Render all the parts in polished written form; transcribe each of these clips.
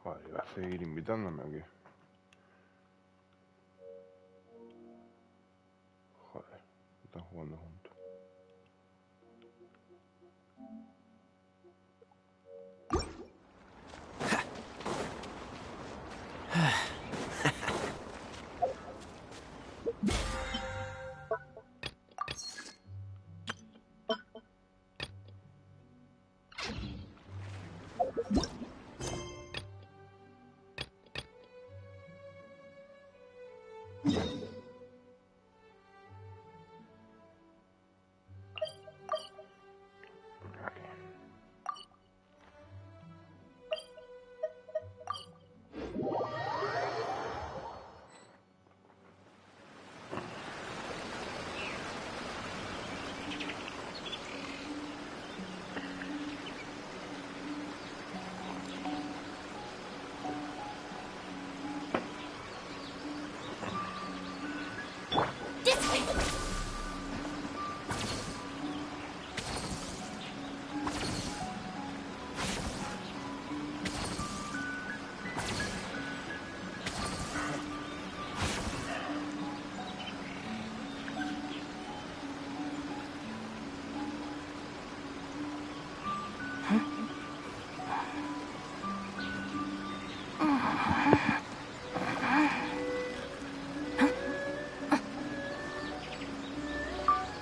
Joder, va a seguir invitándome aquí. Joder, están jugando juntos.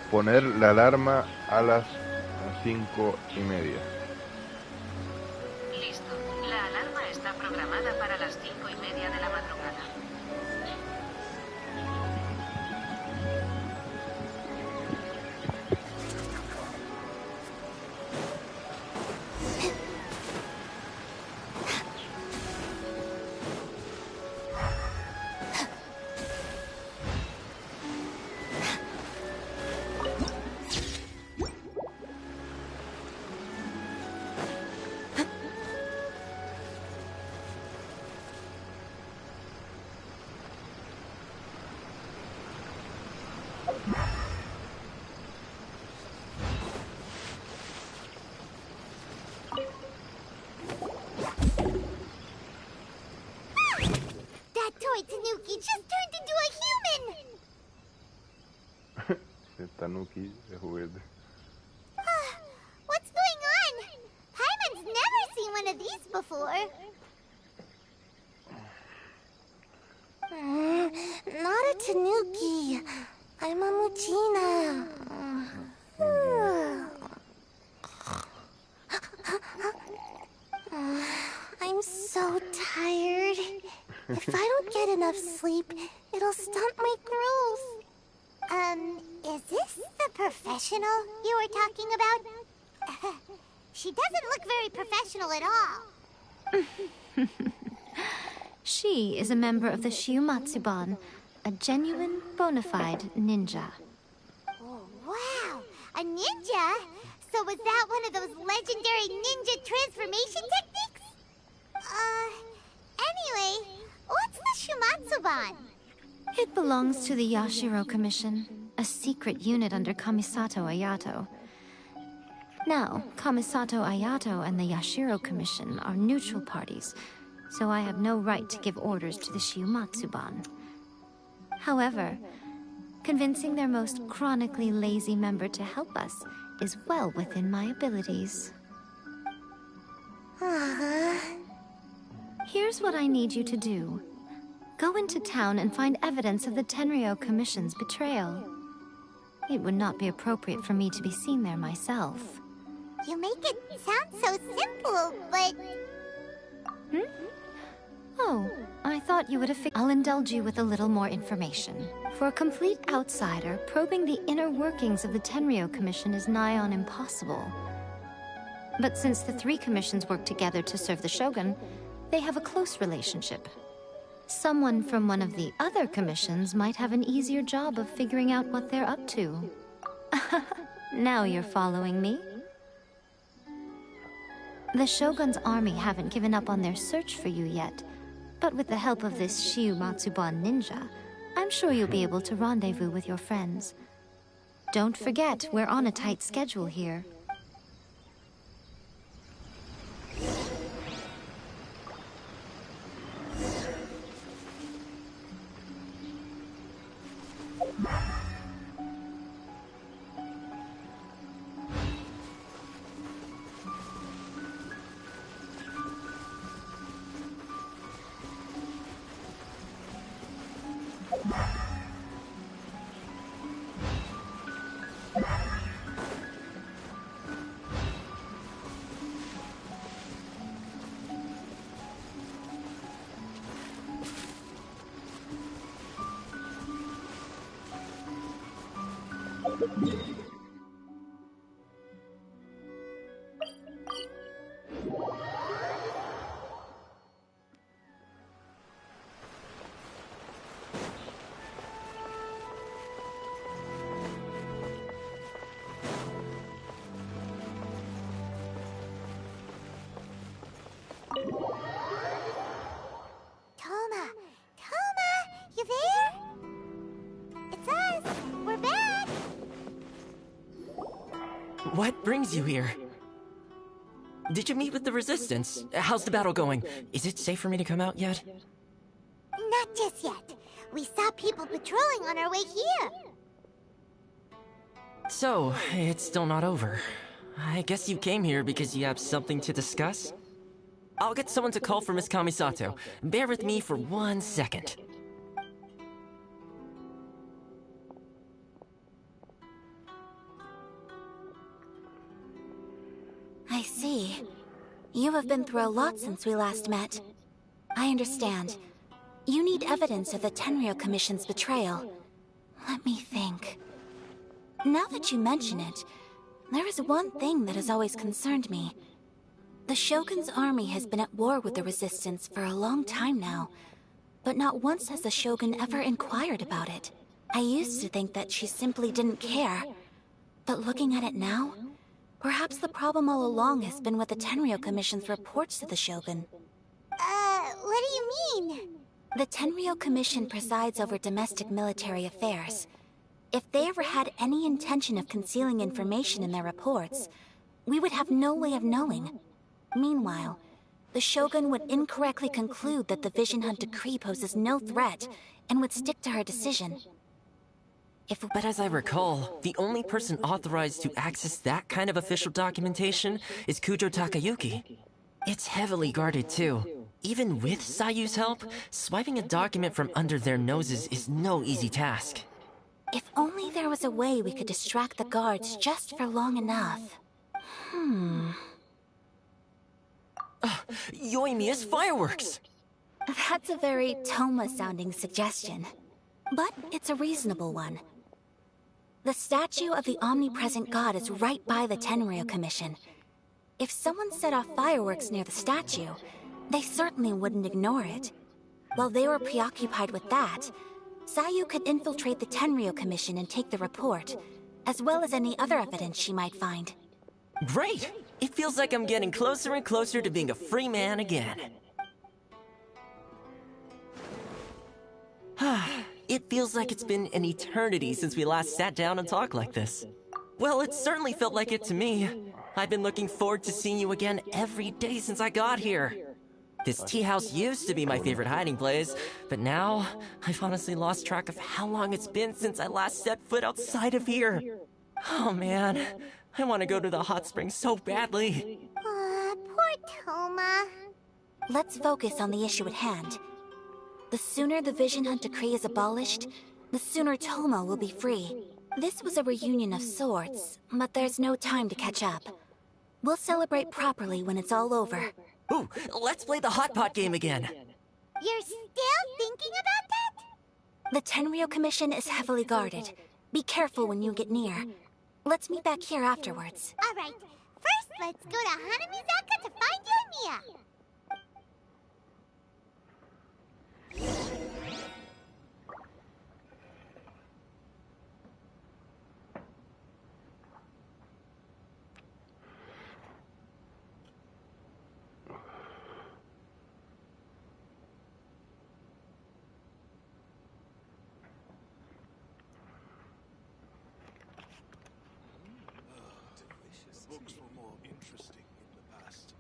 Poner la alarma a las 5:30. Listo. La alarma está programada para las 5:30 de la madrugada. Tanuki just turned into a human! El Tanuki de juguete. What's going on? Paimon's never seen one of these before. Not a Tanuki. I'm a Muchina. I'm so tired. If I don't get enough sleep, it'll stunt my growth. Is this the professional you were talking about? She doesn't look very professional at all. She is a member of the Shiumatsuban, a genuine, bona fide ninja. Oh, wow! A ninja? So was that one of those legendary ninja transformation techniques? Anyway, what's the Shiumatsuban? It belongs to the Yashiro Commission, a secret unit under Kamisato Ayato. Now, Kamisato Ayato and the Yashiro Commission are neutral parties, so I have no right to give orders to the Shiumatsuban. However, convincing their most chronically lazy member to help us is well within my abilities. Here's what I need you to do. Go into town and find evidence of the Tenryo Commission's betrayal. It would not be appropriate for me to be seen there myself. You make it sound so simple, but... Oh, I thought you would have I'll indulge you with a little more information. For a complete outsider, probing the inner workings of the Tenryo Commission is nigh on impossible. But since the three commissions work together to serve the Shogun, they have a close relationship. Someone from one of the other commissions might have an easier job of figuring out what they're up to. Now you're following me? The Shogun's army haven't given up on their search for you yet, but with the help of this Shiumatsuban ninja, I'm sure you'll be able to rendezvous with your friends. Don't forget, we're on a tight schedule here. Toma! Toma! You there? It's us! We're back! What brings you here? Did you meet with the Resistance? How's the battle going? Is it safe for me to come out yet? Not just yet. We saw people patrolling on our way here. So, it's still not over. I guess you came here because you have something to discuss? I'll get someone to call for Miss Kamisato. Bear with me for 1 second. I see. You have been through a lot since we last met. I understand. You need evidence of the Tenryou Commission's betrayal. Let me think. Now that you mention it, there is one thing that has always concerned me. The Shogun's army has been at war with the Resistance for a long time now, but not once has the Shogun ever inquired about it. I used to think that she simply didn't care, but looking at it now, perhaps the problem all along has been with the Tenryou Commission's reports to the Shogun. What do you mean? The Tenryou Commission presides over domestic military affairs. If they ever had any intention of concealing information in their reports, we would have no way of knowing. Meanwhile, the Shogun would incorrectly conclude that the Vision Hunt decree poses no threat and would stick to her decision. But as I recall, the only person authorized to access that kind of official documentation is Kujo Takayuki. It's heavily guarded too. Even with Sayu's help, swiping a document from under their noses is no easy task. If only there was a way we could distract the guards just for long enough. Yoimiya's fireworks! That's a very Toma-sounding suggestion. But it's a reasonable one. The statue of the omnipresent god is right by the Tenryou Commission. If someone set off fireworks near the statue, they certainly wouldn't ignore it. While they were preoccupied with that, Sayu could infiltrate the Tenryou Commission and take the report, as well as any other evidence she might find. Great! It feels like I'm getting closer and closer to being a free man again. It feels like it's been an eternity since we last sat down and talked like this. Well, it certainly felt like it to me. I've been looking forward to seeing you again every day since I got here. This tea house used to be my favorite hiding place, but now I've honestly lost track of how long it's been since I last set foot outside of here. Oh man, I want to go to the hot springs so badly. Poor Toma. Let's focus on the issue at hand. The sooner the Vision Hunt decree is abolished, the sooner Toma will be free. This was a reunion of sorts, but there's no time to catch up. We'll celebrate properly when it's all over. Ooh, let's play the hot pot game again. You're still thinking about that? The Tenryou Commission is heavily guarded. Be careful when you get near. Let's meet back here afterwards. Alright, first let's go to Hanamizaka to find Yoimiya. Books were more interesting in the past.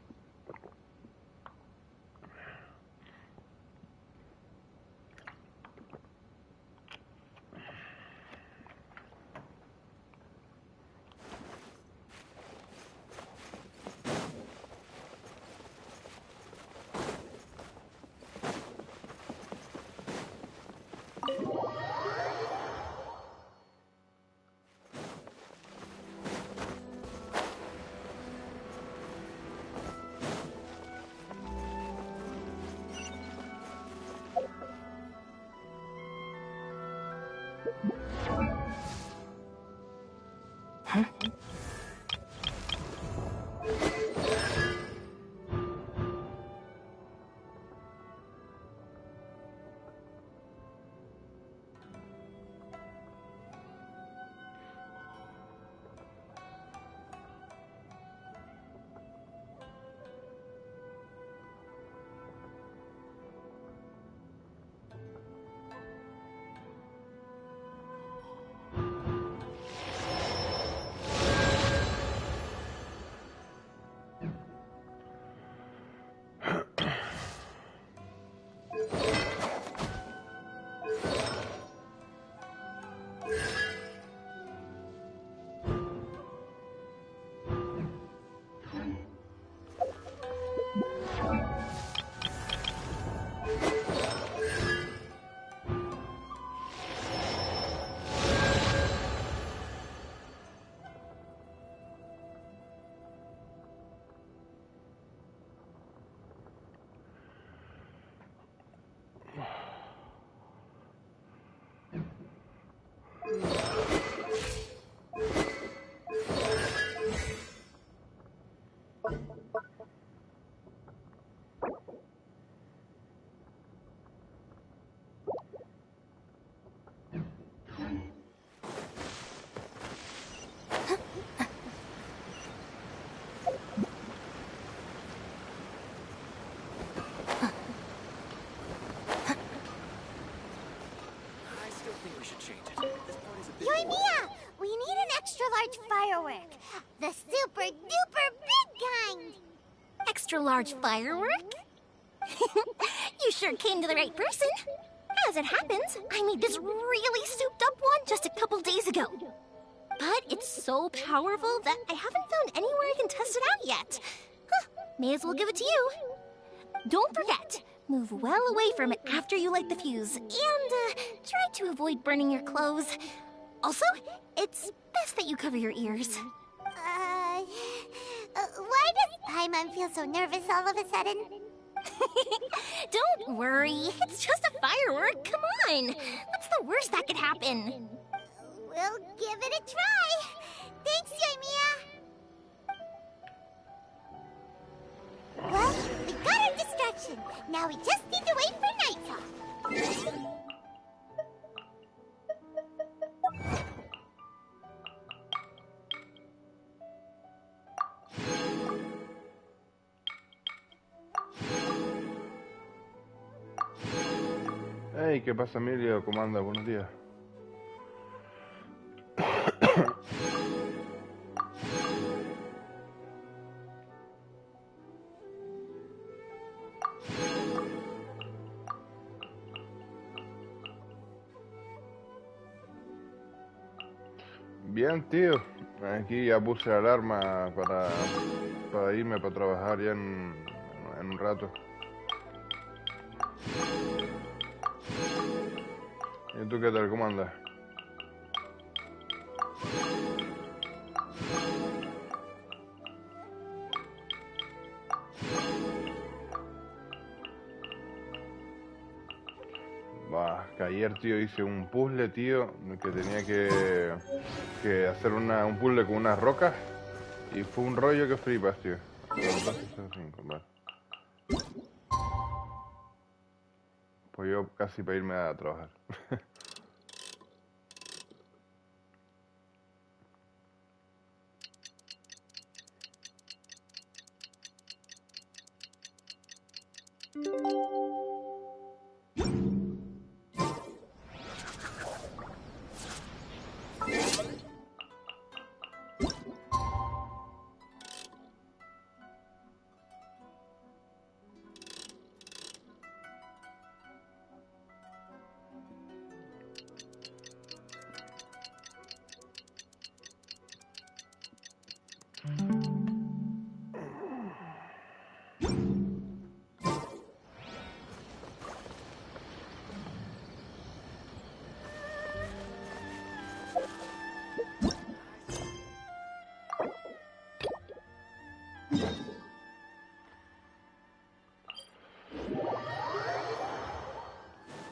I still think we should change it. This party's a bit Yoimiya, we need an extra large firework. The super duper big kind. Extra large firework? You sure came to the right person. As it happens, I made this really souped up one just a couple days ago. But it's so powerful that I haven't found anywhere I can test it out yet. Huh, may as well give it to you. Don't forget, move well away from it after you light the fuse, and try to avoid burning your clothes. Also, it's best that you cover your ears. Why does Paimon feel so nervous all of a sudden? Don't worry, it's just a firework. Come on, what's the worst that could happen? We'll give it a try. Thanks, Yoimiya. Well, we got our distraction. Now we just need to wait for nightfall. Hey, ¿qué pasa, Emilio? ¿Cómo anda? Buenos días. Bien, tío. Aquí ya puse la alarma para irme para trabajar ya en un rato. ¿Y tú qué tal? ¿Cómo andas? Bah, que ayer, tío, hice un puzzle, tío, que tenía que hacer un puzzle con unas rocas y fue un rollo que flipas, tío. Vale. Pues yo casi para irme a trabajar.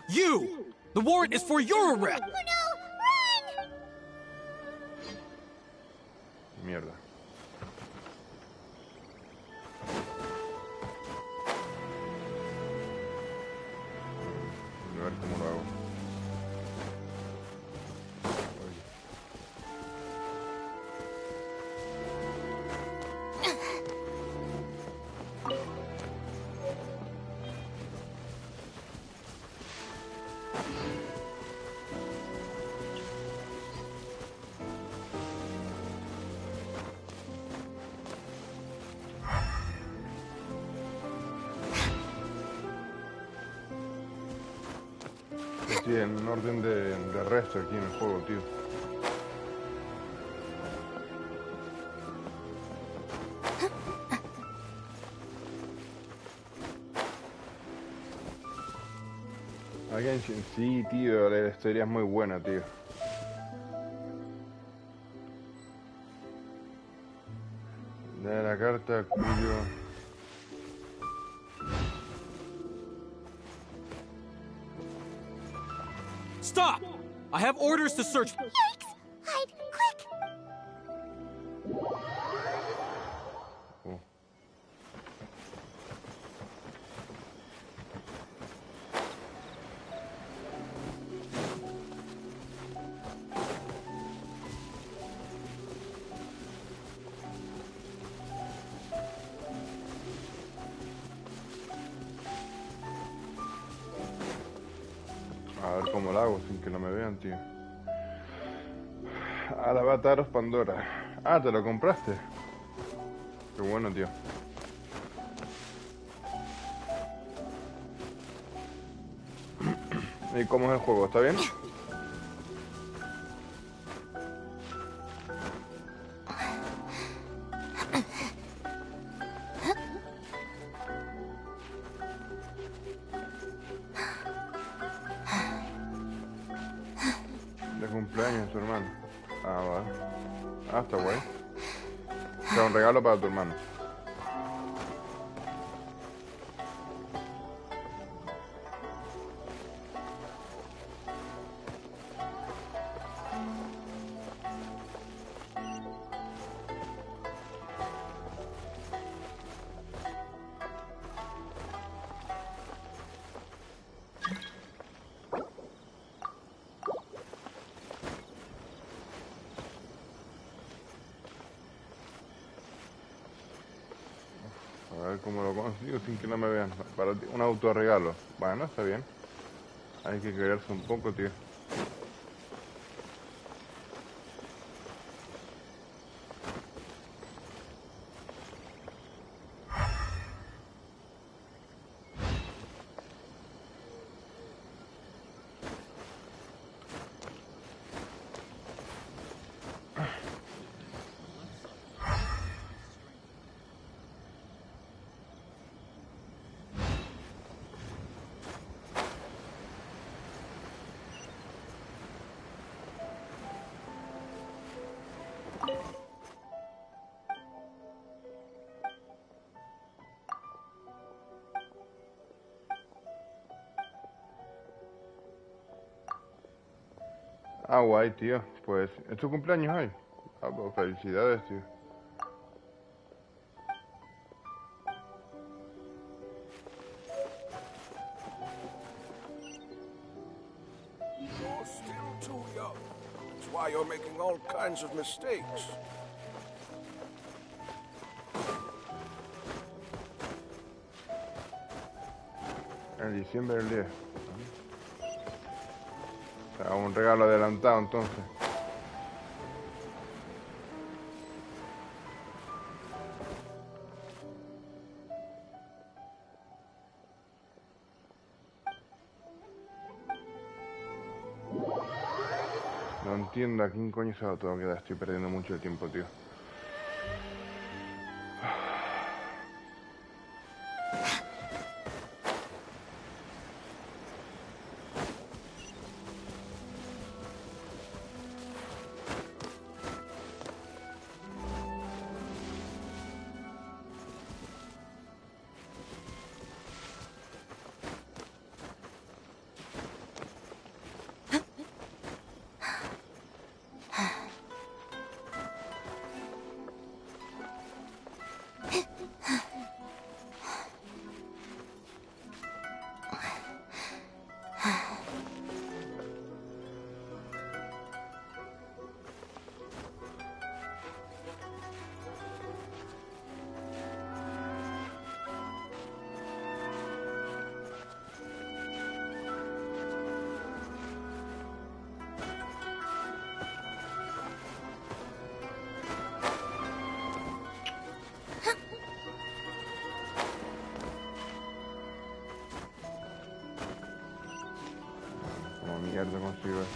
You! The warrant is for your arrest! Oh no! Run! Mierda. A ver cómo lo hago. Estoy en un orden de resto aquí en el juego, tío. A Genshin, sí, tío, la historia es muy buena, tío. De la carta cuyo... Stop! I have orders to search. Yikes! Hide! Quick! Oh. ¿Cómo lo hago sin que no me vean, tío? Avataros Pandora. Ah, ¿te lo compraste? Qué bueno, tío. ¿Y cómo es el juego? ¿Está bien? De cumpleaños tu hermano. Ah, vale. Ah, está guay. O sea, un regalo para tu hermano. A ver cómo lo consigo sin que no me vean. Para ti, un autorregalo. Bueno, está bien. Hay que quererse un poco, tío. Ah, guay, tío. Pues, ¿es tu cumpleaños hoy? Ah, pues felicidades, tío. You're still too young. That's why you're making all kinds of mistakes. En diciembre del 10. O sea, un regalo adelantado, entonces. No entiendo a quién coño se lo tengo que dar. Estoy perdiendo mucho el tiempo, tío. Como mierda consigo esto.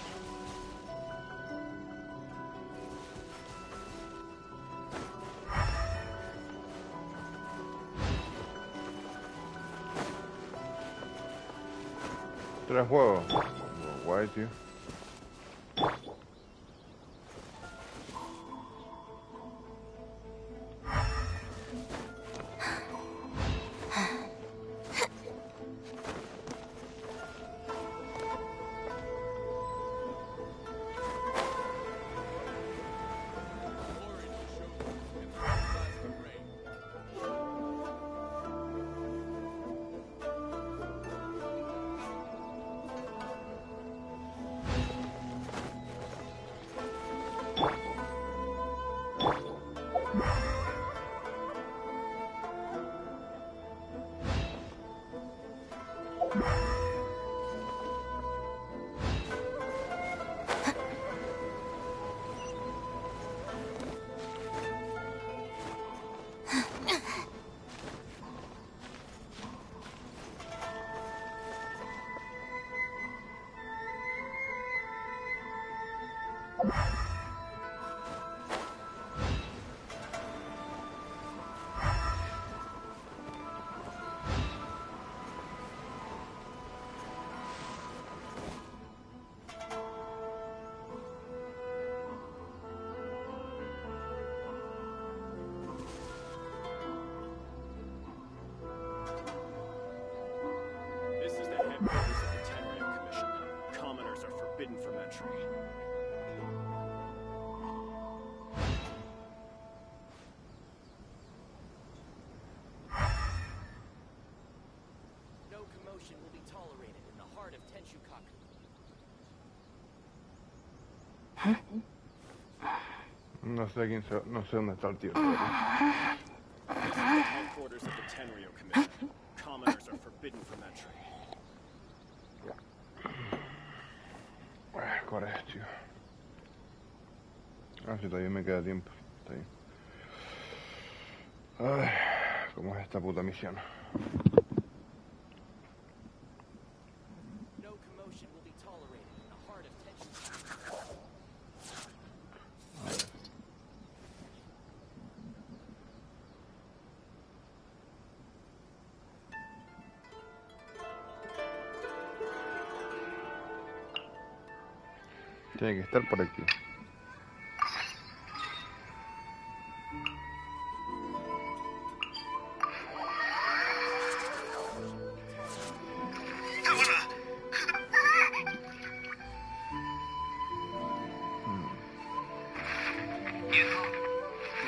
Tres juegos. Guay, tío. No sé quién se... No sé dónde está el tío. This is the headquarters of the Tenryo Commission. Commoners are forbidden from that trade. ¿Cuál es, tío? Ah, sí, todavía me queda tiempo. Está bien. Ay, ¿cómo es esta puta misión? No commotion will be tolerated in the heart of tension. Tiene que estar por aquí.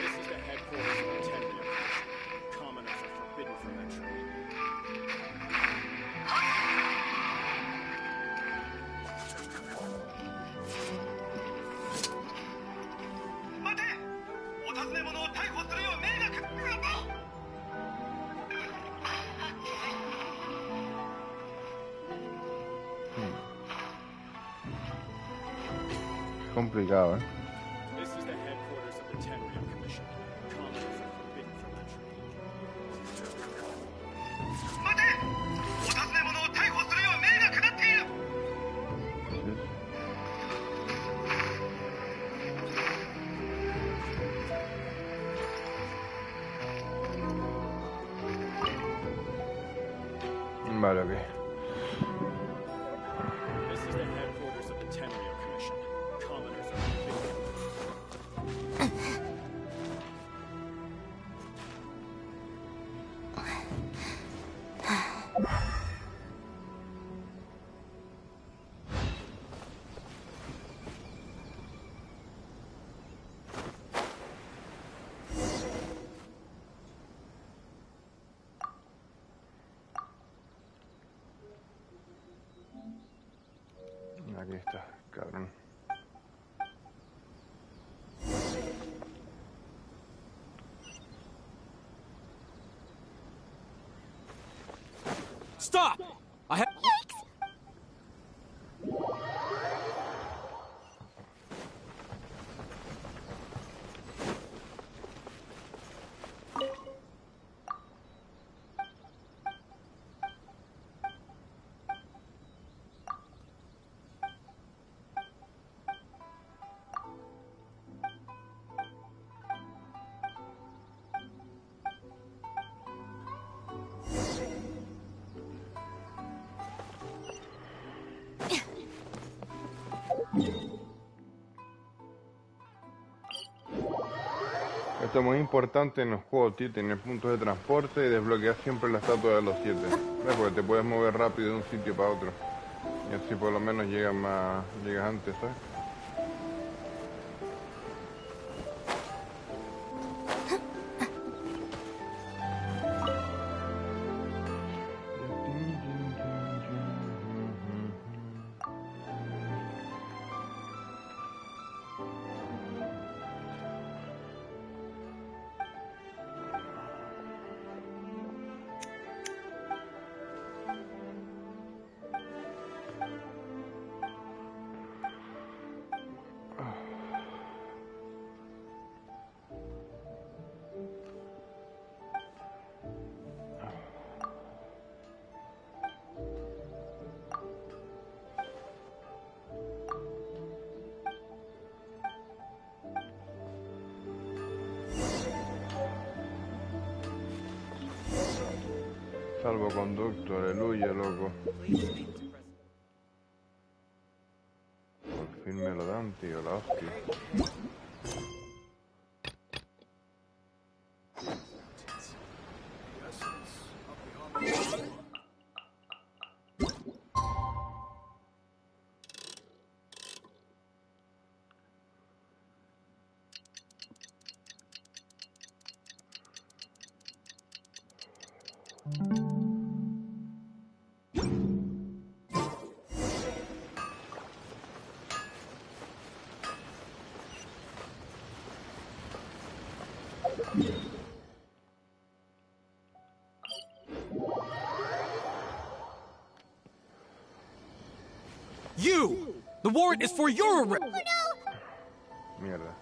This is the headquarters of the Tenryo Commission. Commoners are forbidden from that trade. Es complicado, ¿eh? This is the headquarters of the Tenryo Commission. Commoners are forbidden from that trade. Vale, ok. This is the headquarters of the Tenryo Commission. Commoners are forbidden from that trade. Aquí está, cabrón. Stop! I have. Esto es muy importante en los juegos, tío, tener puntos de transporte y desbloquear siempre la estatua de los 7. ¿Ves? Porque te puedes mover rápido de un sitio para otro. Y así por lo menos llegas antes, ¿sabes? Salvoconducto, aleluya, loco. Por fin me lo dan, tío, la hostia. You! The warrant is for your arrest! Oh no! Mierda.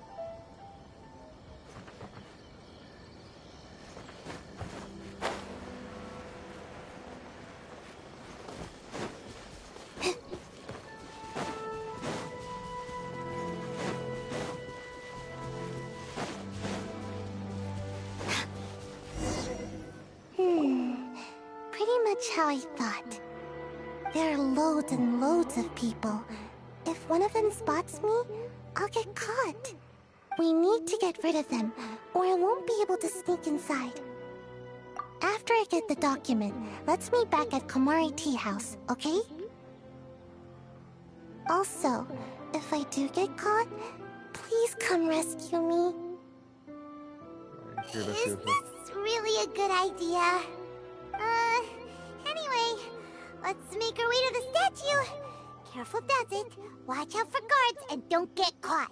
Pretty much how I thought. There are loads and loads of people. If one of them spots me, I'll get caught. We need to get rid of them, or I won't be able to sneak inside. After I get the document, let's meet back at Komari Tea House, okay? Also, if I do get caught, please come rescue me. Qué Is gracioso. this really a good idea? Anyway, let's make our way to the statue. Careful does it. Watch out for guards and don't get caught.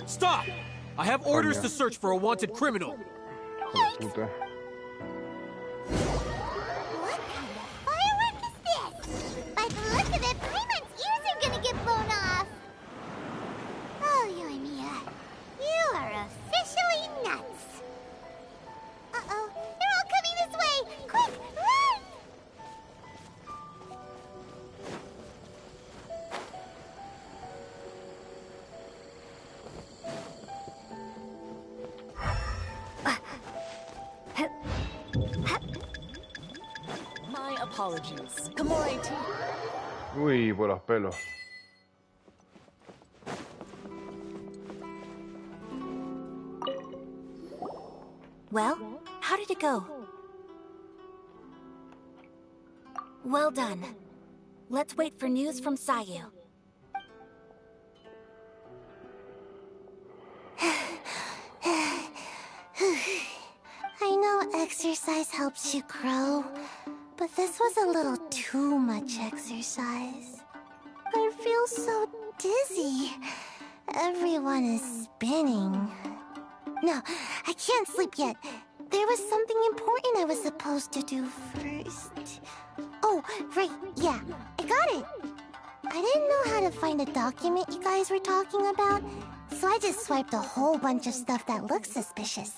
Stop! I have orders to search for a wanted criminal. Hijo de puta. What kind of firework is this? By the look of it, Paimon's ears are gonna get blown off. Oh, Yoimiya, you are officially nuts. Uh-oh, they're all coming this way! Quick, run! My apologies. Komori Tea. Uy, por los pelos. Well, how did it go? Well done. Let's wait for news from Sayu. I know exercise helps you grow, but this was a little too much exercise. I feel so dizzy. Everyone is spinning. No, I can't sleep yet. There was something important I was supposed to do first. Oh, right, yeah, I got it. I didn't know how to find a document you guys were talking about, so I just swiped a whole bunch of stuff that looks suspicious.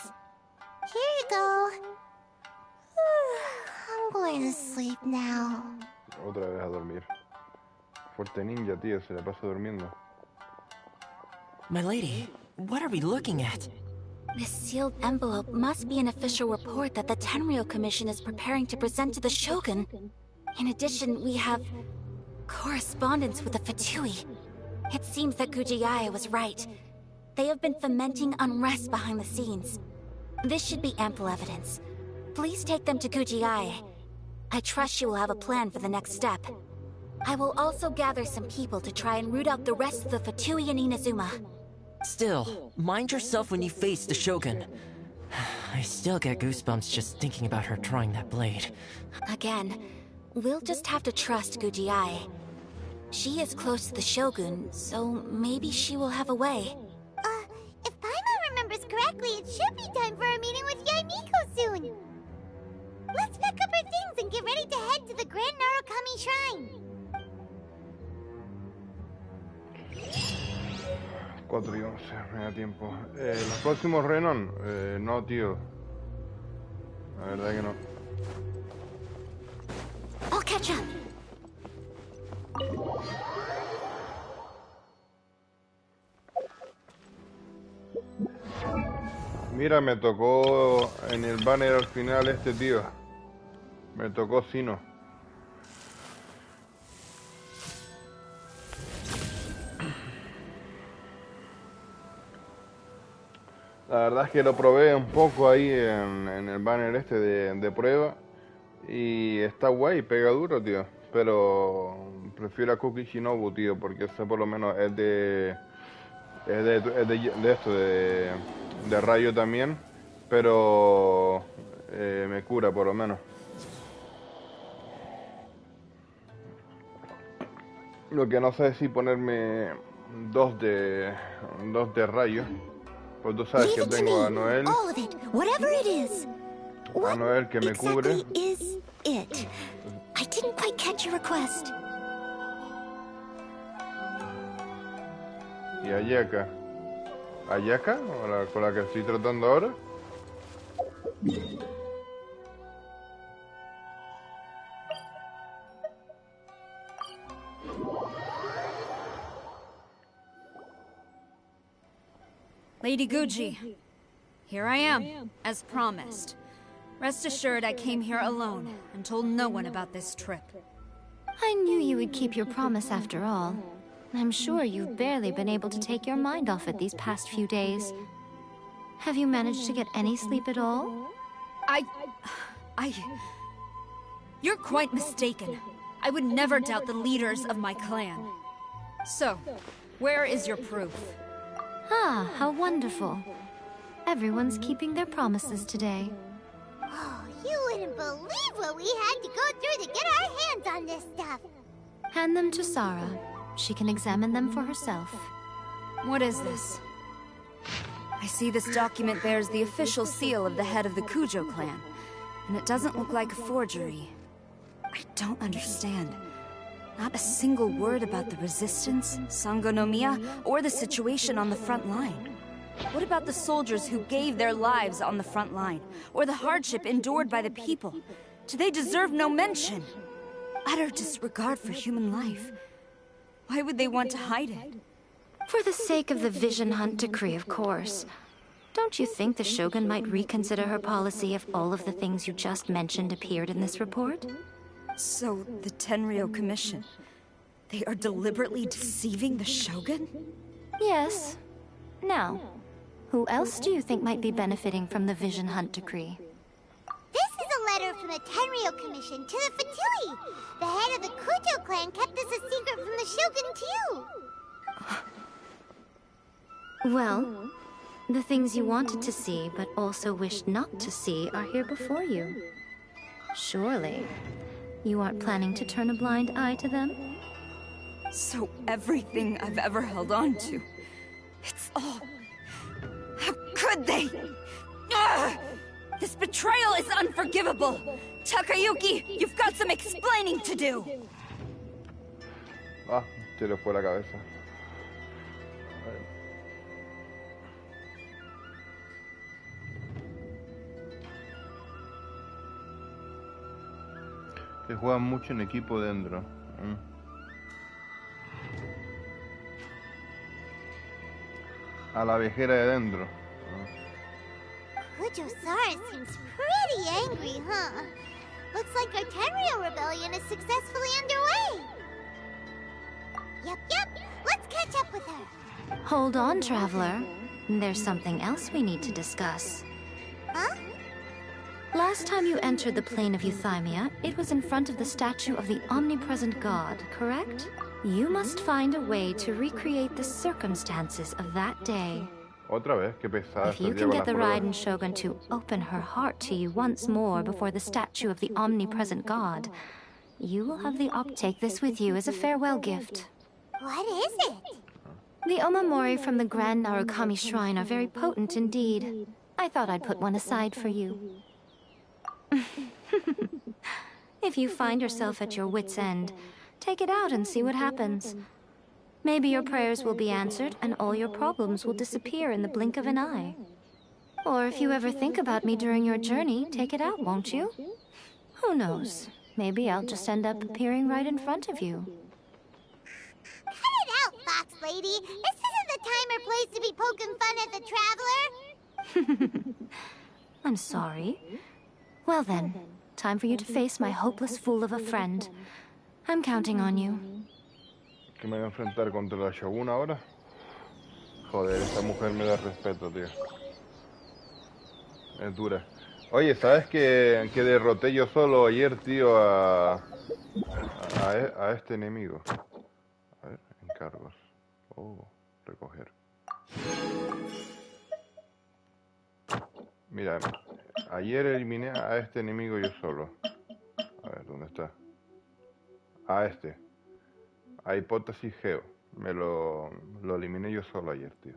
Here you go. I'm going to sleep now. Otra vez a dormir. Fuerte ninja, tío, se la pasa durmiendo. My lady, what are we looking at? This sealed envelope must be an official report that the Tenryo Commission is preparing to present to the Shogun. In addition, we have correspondence with the Fatui. It seems that Gujiai was right. They have been fomenting unrest behind the scenes. This should be ample evidence. Please take them to Gujiai. I trust she will have a plan for the next step. I will also gather some people to try and root out the rest of the Fatui in Inazuma. Still, mind yourself when you face the Shogun. I still get goosebumps just thinking about her drawing that blade. Again, we'll just have to trust Gujiai. She is close to the Shogun, so maybe she will have a way. If Paimon remembers correctly, it should be time for a meeting with Yaimiko soon. our things and get ready to head to the Grand Narukami Shrine. 4:11, me da tiempo. Los próximos Renon, no, tío. La verdad que no. I'll catch up. Mira, me tocó en el banner al final este tío. Me tocó Sino. La verdad es que lo probé un poco ahí en el banner este de prueba. Y está guay, pega duro, tío. Pero prefiero a Cookie Shinobu, tío, porque ese por lo menos es de esto, de rayo también, pero me cura por lo menos. Lo que no sé es si ponerme dos de rayo, pues tú sabes que tengo a Noel, a Noel que me cubre. I didn't quite catch your request. Y Ayaka. ¿Ayaka? ¿Con la que estoy tratando ahora? Lady Guji, here I am, as promised. Rest assured I came here alone and told no one about this trip. I knew you would keep your promise after all. I'm sure you've barely been able to take your mind off it these past few days. Have you managed to get any sleep at all? You're quite mistaken. I would never doubt the leaders of my clan. So, where is your proof? Ah, how wonderful. Everyone's keeping their promises today. Oh, you wouldn't believe what we had to go through to get our hands on this stuff. Hand them to Sarah. She can examine them for herself. What is this? I see this document bears the official seal of the head of the Kujo clan, and it doesn't look like a forgery. I don't understand. Not a single word about the resistance, Sangonomiya, or the situation on the front line. What about the soldiers who gave their lives on the front line, or the hardship endured by the people? Do they deserve no mention? Utter disregard for human life. Why would they want to hide it? For the sake of the Vision Hunt decree, of course. Don't you think the Shogun might reconsider her policy if all of the things you just mentioned appeared in this report? So, the Tenryo Commission, they are deliberately deceiving the Shogun? Yes. Now, who else do you think might be benefiting from the Vision Hunt decree? This is a letter from the Tenryo Commission to the Fatui. The head of the Kujo clan kept this a secret from the Shogun, too. Well, the things you wanted to see but also wished not to see are here before you. Surely, you aren't planning to turn a blind eye to them? So everything I've ever held on to, it's all... How could they? Ugh! This betrayal is unforgivable! Takayuki, you've got some explaining to do! Ah, se le fue la cabeza. Que juegan mucho en equipo dentro. A la vejera de dentro. Kujo-Sara seems pretty angry, huh? Looks like our Tenryo rebellion is successfully underway. Yep. Let's catch up with her. Hold on, Traveler. There's something else we need to discuss. Huh? Last time you entered the plane of Euthymia, it was in front of the statue of the omnipresent god, correct? You must find a way to recreate the circumstances of that day. Otra vez, qué pesada. If you can get the Raiden Shogun to open her heart to you once more before the statue of the omnipresent god, you will have the take this with you as a farewell gift. What is it? The Omamori from the Grand Narukami Shrine are very potent indeed. I thought I'd put one aside for you. If you find yourself at your wit's end, take it out and see what happens. Maybe your prayers will be answered and all your problems will disappear in the blink of an eye. Or if you ever think about me during your journey, take it out, won't you? Who knows? Maybe I'll just end up appearing right in front of you. Cut it out, Fox Lady. This isn't the time or place to be poking fun at the Traveler. I'm sorry. Well then, time for you to face my hopeless fool of a friend. I'm counting on you. ¿Que me voy a enfrentar contra la Shogun ahora? Joder, esta mujer me da respeto, tío. Es dura. Oye, ¿sabes que derroté yo solo ayer, tío, a este enemigo? A ver, encargos. Oh, recoger. Mira, ayer eliminé a este enemigo yo solo. A ver, ¿dónde está? A este. A Hipótesis Geo. Lo eliminé yo solo ayer, tío.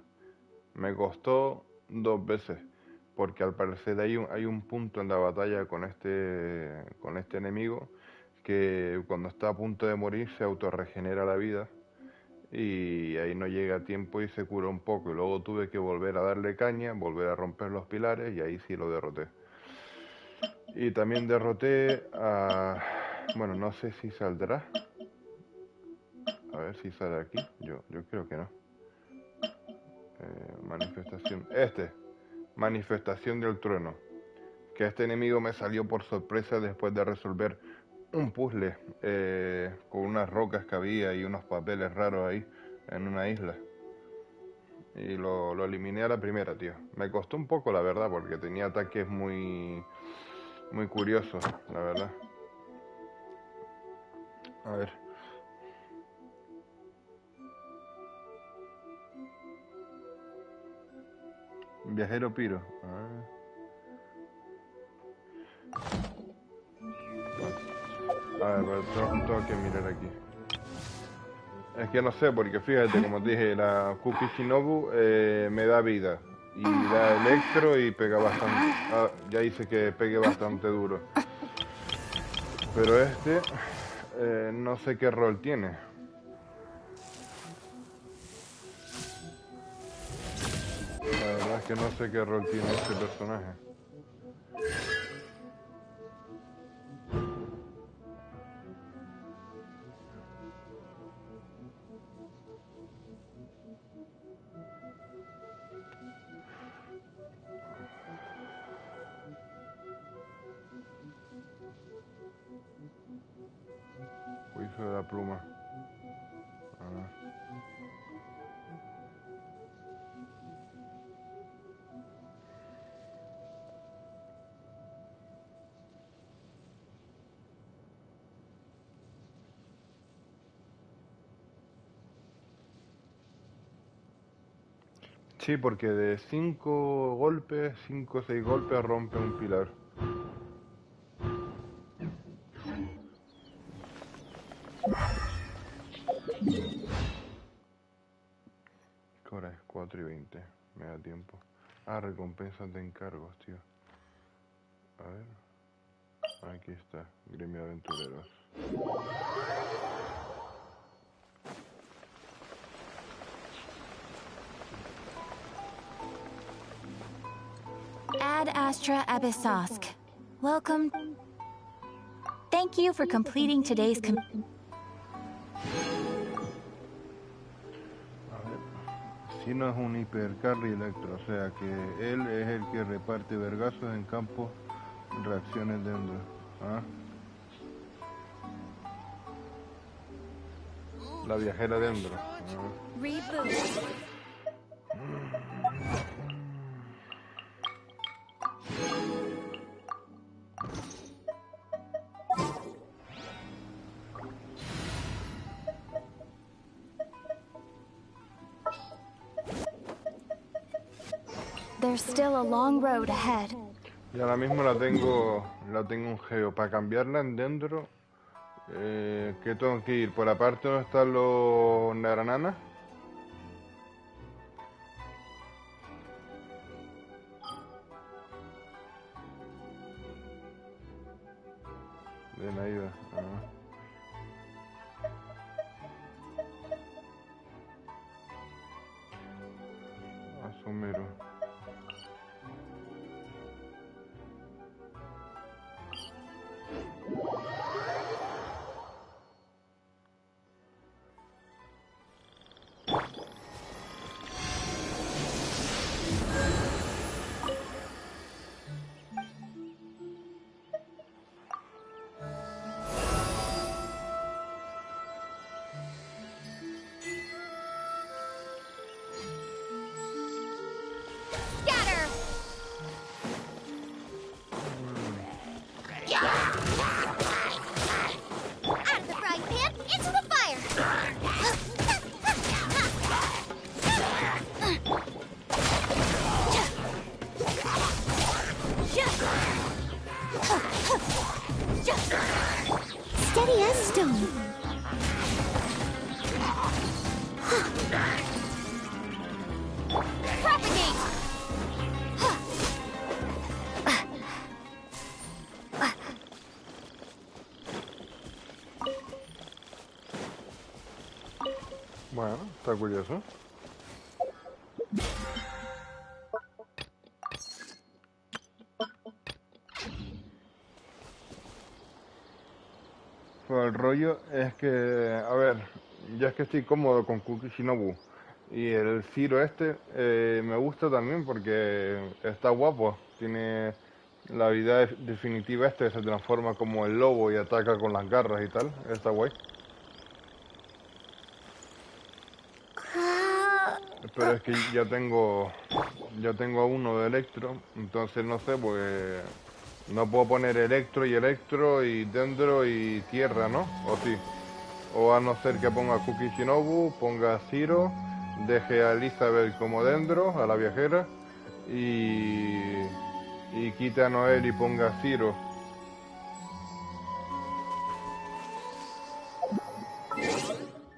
Me costó 2 veces. Porque al parecer hay un punto en la batalla con este enemigo que cuando está a punto de morir se autorregenera la vida y ahí no llega a tiempo y se cura un poco y luego tuve que volver a darle caña, volver a romper los pilares y ahí sí lo derroté. Y también derroté a... bueno, no sé si saldrá. A ver si sale aquí. Yo creo que no. Manifestación. Manifestación del trueno. Que este enemigo me salió por sorpresa después de resolver un puzzle con unas rocas que había y unos papeles raros ahí en una isla. Y lo eliminé a la primera, tío. Me costó un poco, la verdad, porque tenía ataques muy curiosos, la verdad. A ver. Viajero Piro. A ver, tengo que mirar aquí. Es que no sé, porque fíjate, como te dije, la Kuki Shinobu me da vida. Y da electro y pega bastante. Ya hice que pegue bastante duro. Pero este, no sé qué rol tiene. La verdad es que no sé qué rol tiene este personaje. Juicio de la pluma. Sí, porque de 5 golpes, 5 o 6 golpes rompe un pilar. ¿Qué hora es? 4:20. Me da tiempo. Recompensas de encargos, tío. A ver. Aquí está. Gremio de aventureros. Ad Astra Abyssosk. Welcome. Thank you for completing today's A ver. Si no es un hipercarry electro, o sea que él es el que reparte vergazos en campo, reacciones dentro. La viajera dentro. There's still a long road ahead. Y ahora mismo la tengo en geo. Para cambiarla en dentro, ¿qué tengo que ir? ¿Por la parte donde están los narananas? De la ida. Asomero. Steady as stone. Propagate! Bueno, está curioso. Pero el rollo es que, a ver, ya es que estoy cómodo con Kuki Shinobu y el Zero este me gusta también porque está guapo, tiene la habilidad definitiva este, se transforma como el lobo y ataca con las garras y tal, está guay. Pero es que ya tengo uno de electro, entonces no sé, pues no puedo poner electro y dendro y tierra, ¿no? O sí. O a no ser que ponga Kuki Shinobu, ponga Zero, deje a Elizabeth como dendro, a la viajera, y quite a Noel y ponga Zero.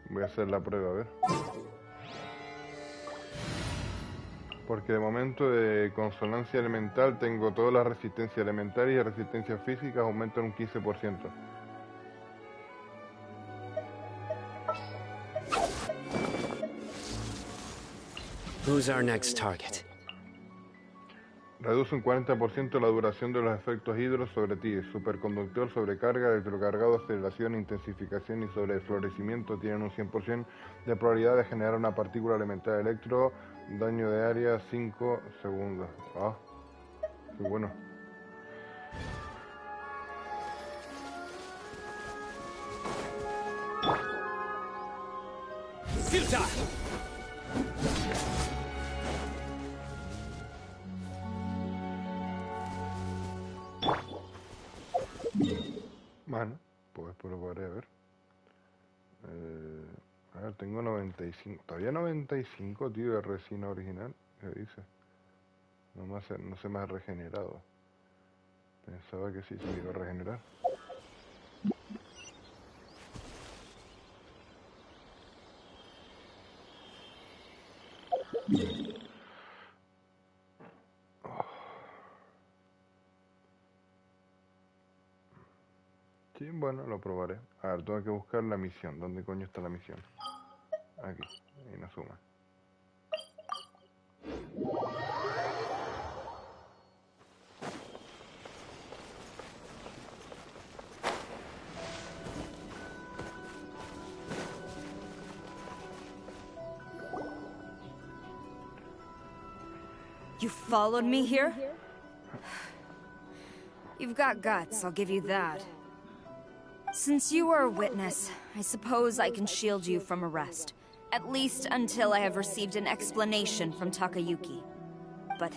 Voy a hacer la prueba, a ver. Porque de momento de consonancia elemental tengo todas las resistencias elementales y resistencias físicas aumentan un 15%. Who's our next target? Reduce un 40% la duración de los efectos hidro sobre ti. Superconductor, sobrecarga, electrocargado, aceleración, intensificación y sobreflorecimiento tienen un 100% de probabilidad de generar una partícula elemental electro. Daño de área 5 segundos. Ah, qué bueno. Bueno, pues probaré a ver. A ver, tengo 95. Todavía 95, tío, de resina original. ¿Qué dice? No se me ha regenerado. Pensaba que sí se me iba a regenerar. Sí, bueno, lo probaré. A ver, tengo que buscar la misión. ¿Dónde coño está la misión? Aquí, Inazuma. You followed me here? You've got guts, I'll give you that. Since you are a witness, I suppose I can shield you from arrest. At least until I have received an explanation from Takayuki. But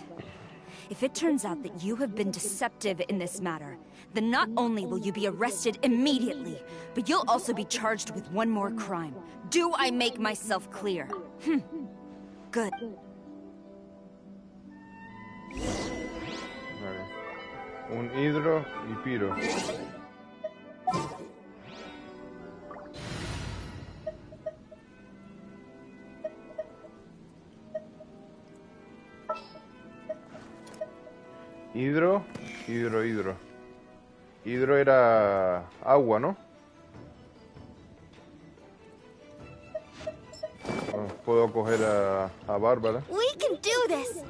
if it turns out that you have been deceptive in this matter, then not only will you be arrested immediately, but you'll also be charged with one more crime. Do I make myself clear? Good. Vale. Un hidro y piro. Hidro. Hidro era agua, ¿no? Puedo coger a Bárbara. We can do this.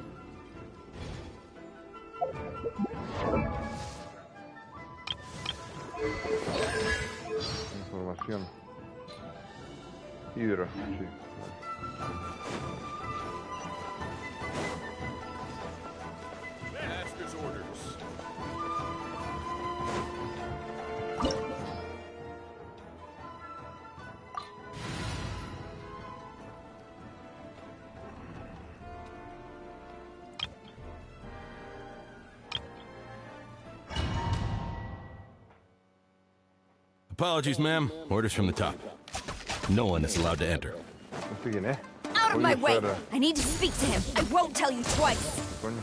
Información. Hidro, sí. Master's orders. Apologies, ma'am. Orders from the top. No one is allowed to enter. No sé quién es. Out of my Coño, way! espera. I need to speak to him. I won't tell you twice. Coño.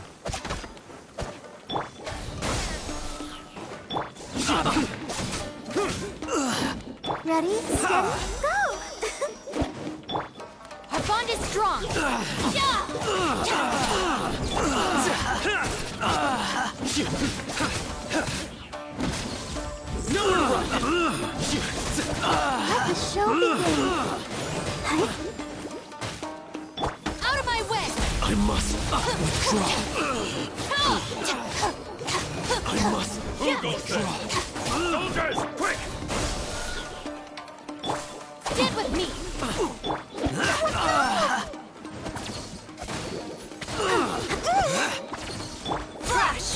Ready, steady, go! Our bond is strong. Let the show begin. Out of my way. I must withdraw. I must withdraw. Soldiers, quick! Stand with me. Flash.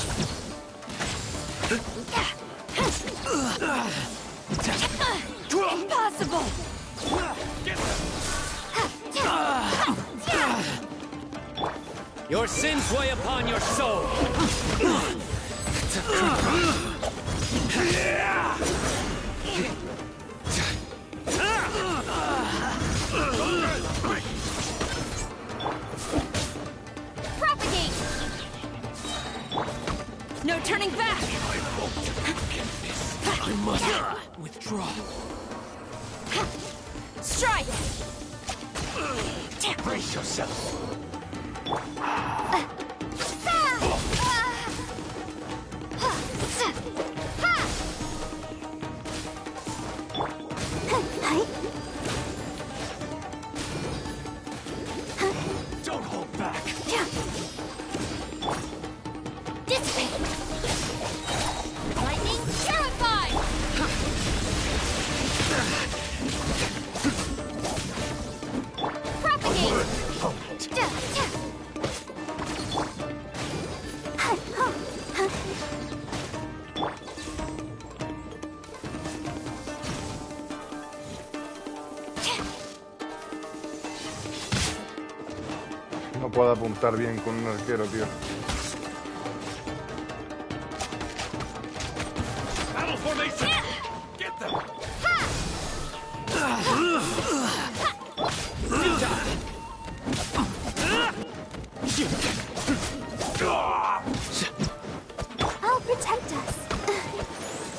Impossible! Your sins weigh upon your soul. Propagate. No turning back! I must withdraw. Strike. Brace yourself. Don't hold back. Dissipate. Lightning terrified. Propagate. No puedo apuntar bien con un arquero, tío. Battle formation! Get them! I'll protect us.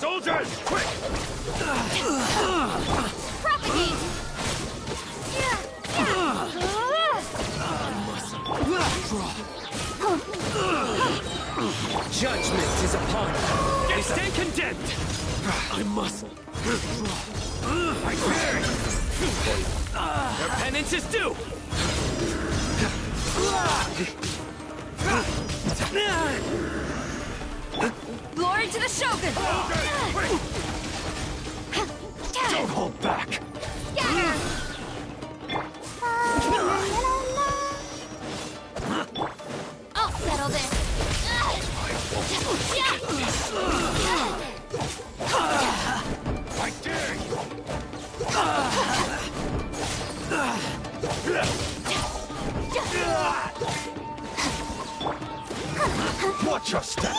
Soldiers, quick! Propagate. Judgment is upon you. You stay condemned. I must withdraw. I dare you! Your penance is due. Glory to the Shogun! Don't hold back. Scatter. I'll settle this. I dare you! Watch your step.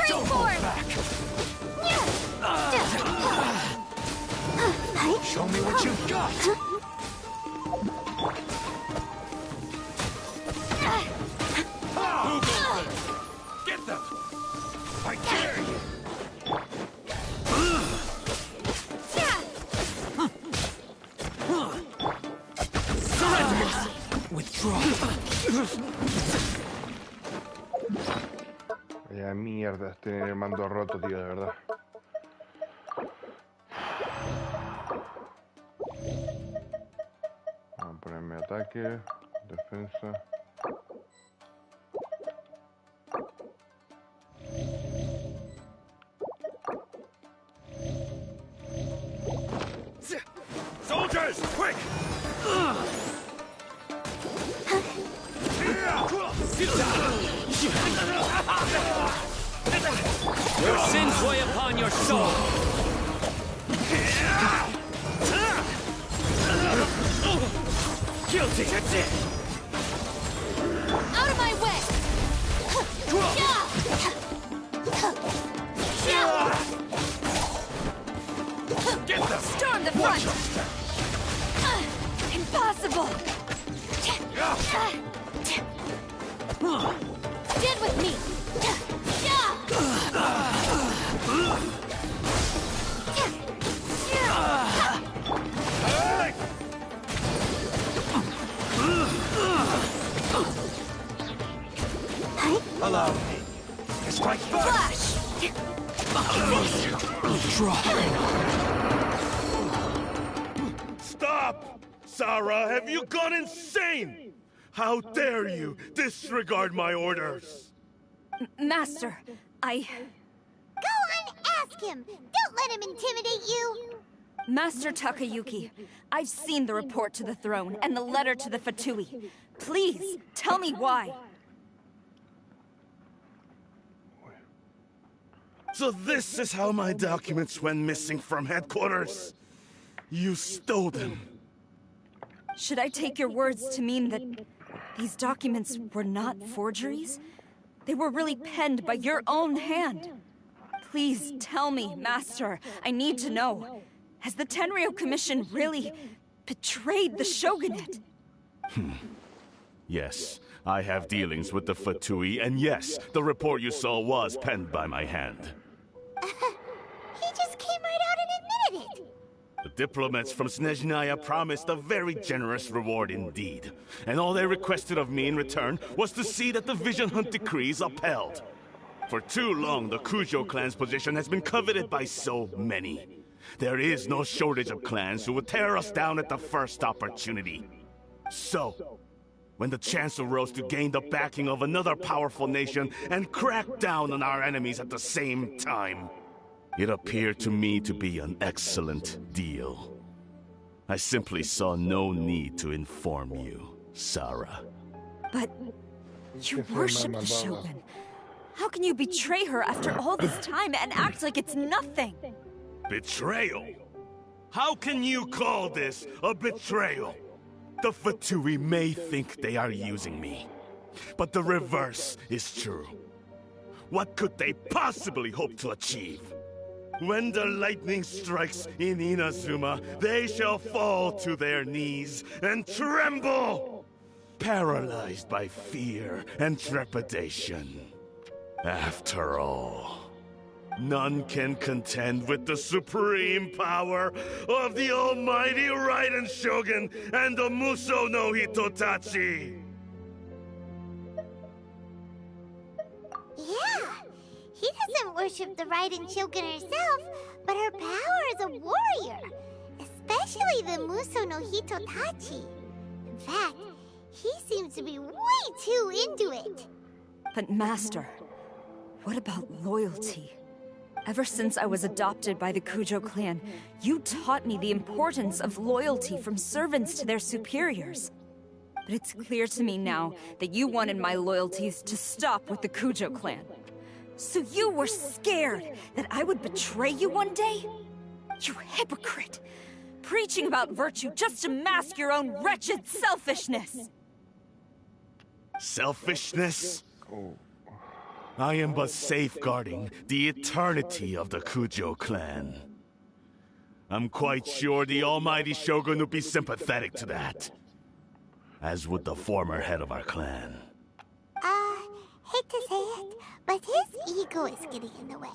Don't hold back. Show me what you've got. Who goes there? Get them! I dare you! Surrender. Withdraw. Vaya mierda, este mando roto, tío, de verdad. Vamos a ponerme ataque, defensa. Soldiers, quick! Your sins weigh upon your soul. Guilty! Out of my way! Get them! Storm the front! Impossible! Get with me! Allow me. Strike first! Stop! Sarah, have you gone insane? How dare you disregard my orders? Master, Go on, ask him! Don't let him intimidate you! Master Takayuki, I've seen the report to the throne and the letter to the Fatui. Please, tell me why. So this is how my documents went missing from headquarters? You stole them. Should I take your words to mean that these documents were not forgeries? They were really penned by your own hand. Please tell me, Master. I need to know. Has the Tenryo Commission really betrayed the Shogunate? Yes, I have dealings with the Fatui, and yes, the report you saw was penned by my hand. He just came right out and admitted it! The diplomats from Snezhnaya promised a very generous reward indeed. And all they requested of me in return was to see that the Vision Hunt decrees upheld. For too long, the Kujo clan's position has been coveted by so many. There is no shortage of clans who would tear us down at the first opportunity. So, when the chance arose to gain the backing of another powerful nation and crack down on our enemies at the same time, it appeared to me to be an excellent deal. I simply saw no need to inform you, Sarah. But you worship the Shogun. How can you betray her after all this time and act like it's nothing? Betrayal? How can you call this a betrayal? The Fatui may think they are using me, but the reverse is true. What could they possibly hope to achieve? When the lightning strikes in Inazuma, they shall fall to their knees and tremble, paralyzed by fear and trepidation. After all, none can contend with the supreme power of the almighty Raiden Shogun and the Muso no Hitotachi! Yeah, he doesn't worship the Raiden Shogun herself, but her power as a warrior. Especially the Muso no Hitotachi. In fact, he seems to be way too into it. But Master, what about loyalty? Ever since I was adopted by the Kujo clan, you taught me the importance of loyalty from servants to their superiors. But it's clear to me now that you wanted my loyalties to stop with the Kujo clan. So you were scared that I would betray you one day? You hypocrite! Preaching about virtue just to mask your own wretched selfishness! Selfishness? I am but safeguarding the eternity of the Kujo clan. I'm quite sure the almighty Shogun would be sympathetic to that. As would the former head of our clan. Hate to say it, but his ego is getting in the way.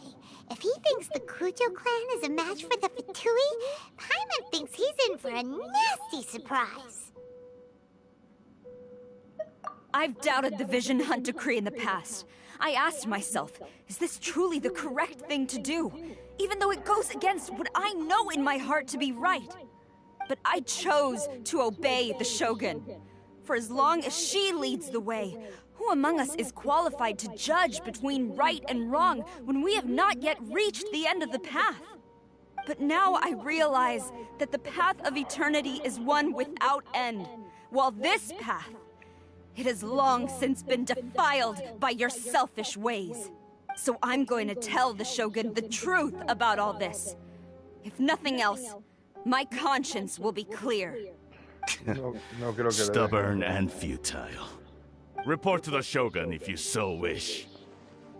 If he thinks the Kujo clan is a match for the Fatui, Paimon thinks he's in for a nasty surprise. I've doubted the Vision Hunt decree in the past. I asked myself, is this truly the correct thing to do? Even though it goes against what I know in my heart to be right. But I chose to obey the Shogun. For as long as she leads the way, who among us is qualified to judge between right and wrong when we have not yet reached the end of the path? But now I realize that the path of eternity is one without end, while this path, it has long since been defiled by your selfish ways. So I'm going to tell the Shogun the truth about all this. If nothing else, my conscience will be clear. Stubborn and futile. Report to the Shogun if you so wish.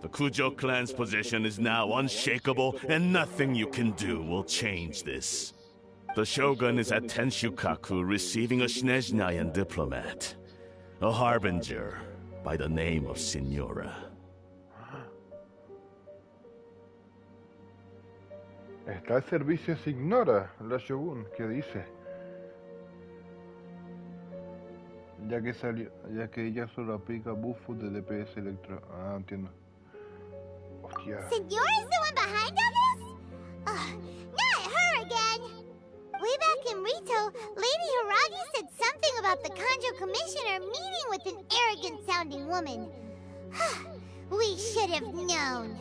The Kujo clan's position is now unshakable, and nothing you can do will change this. The Shogun is at Tenshukaku receiving a Snezhnayan diplomat, a harbinger by the name of Signora. Está al servicio Signora, la Shogun, ¿qué dice? Ya que ella solo aplica buffos de DPS electro. Ah, entiendo. Hostia. Signora's the one behind all this? Not her again! Way back in Rito, Lady Hiragi said something about the Kanjo Commissioner meeting with an arrogant-sounding woman. We should have known.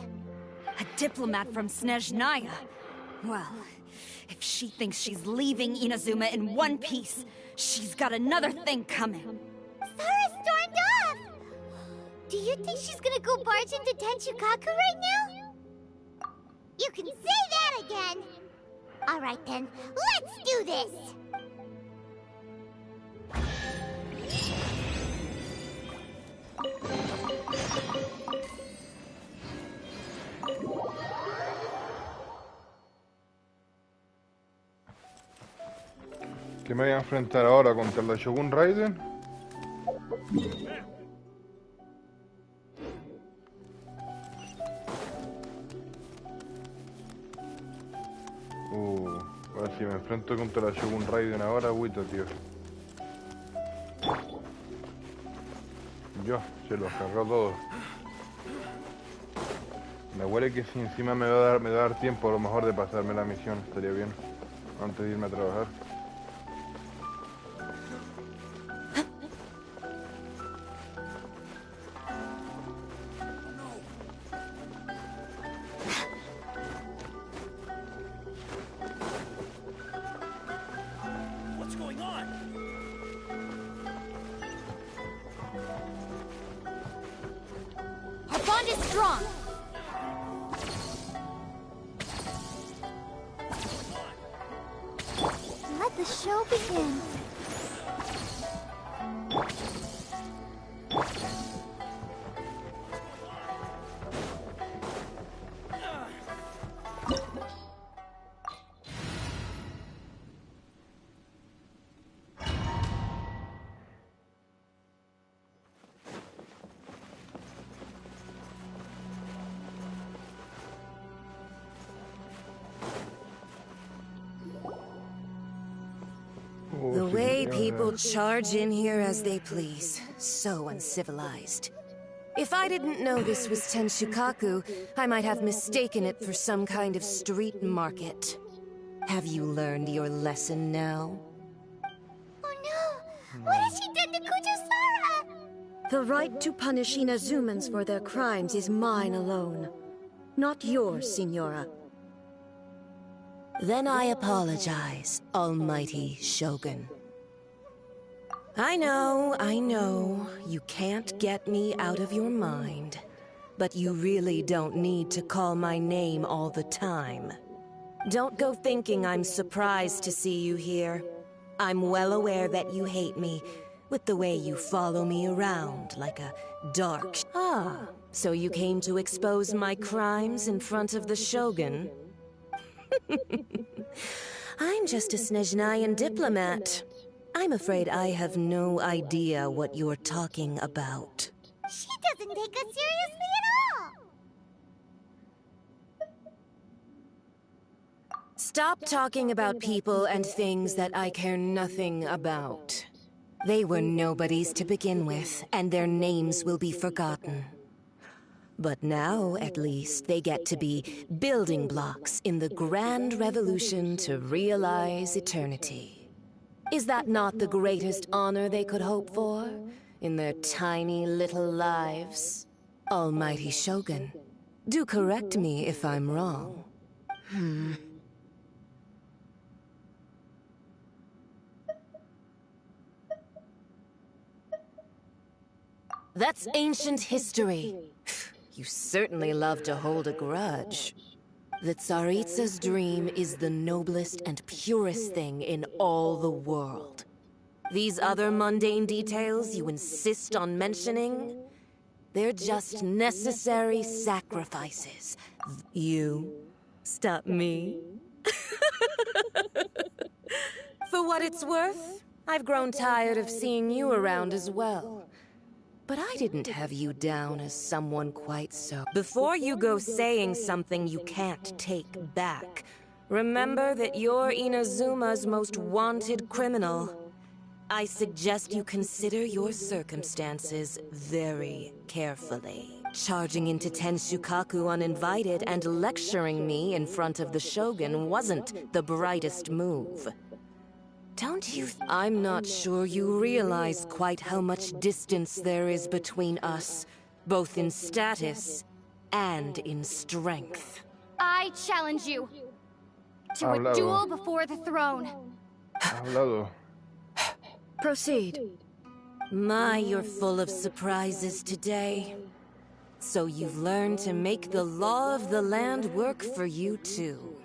A diplomat from Snezhnaya? Well, if she thinks she's leaving Inazuma in one piece, she's got another thing coming. Sara stormed off! Do you think she's gonna go barge into Tenshukaku right now? You can say that again! Alright then, let's do this! ¿Qué me voy a enfrentar ahora contra la Shogun Raiden? A ver si me enfrento contra la Shogun Raiden ahora, agüita, tío. Yo, se los cargó todo. Me huele que si encima me va a dar tiempo a lo mejor de pasarme la misión, estaría bien. Antes de irme a trabajar. The show begins. The way people charge in here as they please. So uncivilized. If I didn't know this was Tenshukaku, I might have mistaken it for some kind of street market. Have you learned your lesson now? Oh no! What has she done to Kujo-Sara? The right to punish Inazumans for their crimes is mine alone. Not yours, Signora. Then I apologize, Almighty Shogun. I know, you can't get me out of your mind. But you really don't need to call my name all the time. Don't go thinking I'm surprised to see you here. I'm well aware that you hate me, with the way you follow me around like a dark... Ah, so you came to expose my crimes in front of the Shogun? I'm just a Snezhnayan diplomat. I'm afraid I have no idea what you're talking about. She doesn't take us seriously at all! Stop talking about people and things that I care nothing about. They were nobodies to begin with, and their names will be forgotten. But now, at least, they get to be building blocks in the grand revolution to realize eternity. Is that not the greatest honor they could hope for in their tiny little lives? Almighty Shogun, do correct me if I'm wrong. That's ancient history. You certainly love to hold a grudge. The Tsaritsa's dream is the noblest and purest thing in all the world. These other mundane details you insist on mentioning, they're just necessary sacrifices. You stop me? For what it's worth, I've grown tired of seeing you around as well. But I didn't have you down as someone quite so. Before you go saying something you can't take back, remember that you're Inazuma's most wanted criminal. I suggest you consider your circumstances very carefully. Charging into Tenshukaku uninvited and lecturing me in front of the Shogun wasn't the brightest move. Don't you I'm not sure you realize quite how much distance there is between us, both in status and in strength. I challenge you to a duel before the throne. Proceed. My, you're full of surprises today. So you've learned to make the law of the land work for you too,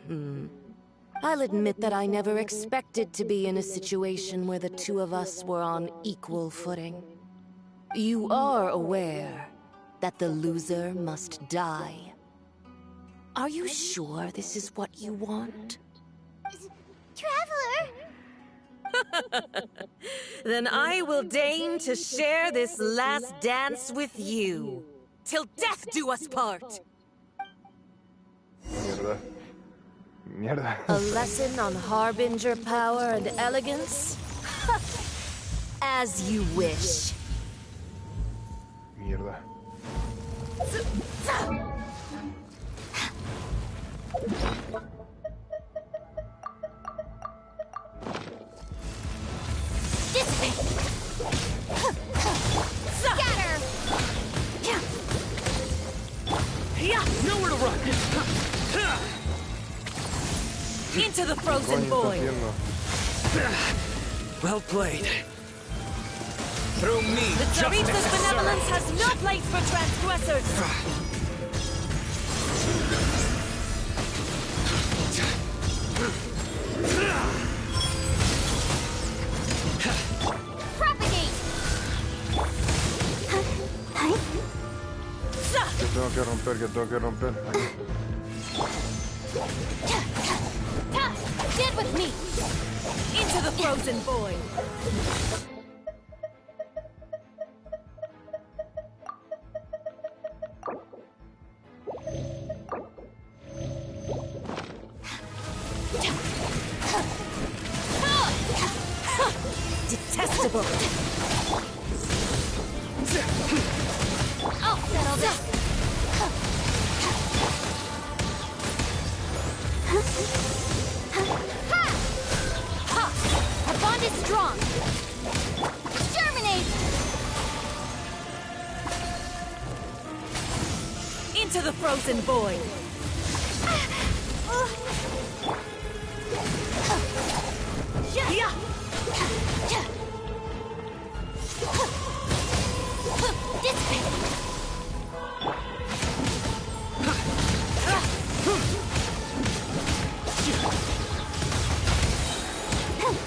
I'll admit that I never expected to be in a situation where the two of us were on equal footing. You are aware that the loser must die. Are you sure this is what you want? Traveler! Then I will deign to share this last dance with you. Till death do us part! Mierda. A lesson on harbinger power and elegance? As you wish. Mierda. Scatter! Nowhere to run! Into the frozen void! Well played. Through me, The Tsaritsa's benevolence has no place for transgressors! Propagate! Que tengo que romper. Stand with me! Into the frozen void! Detestable! I'll settle this! Our bond is strong! Germinate! Into the frozen void!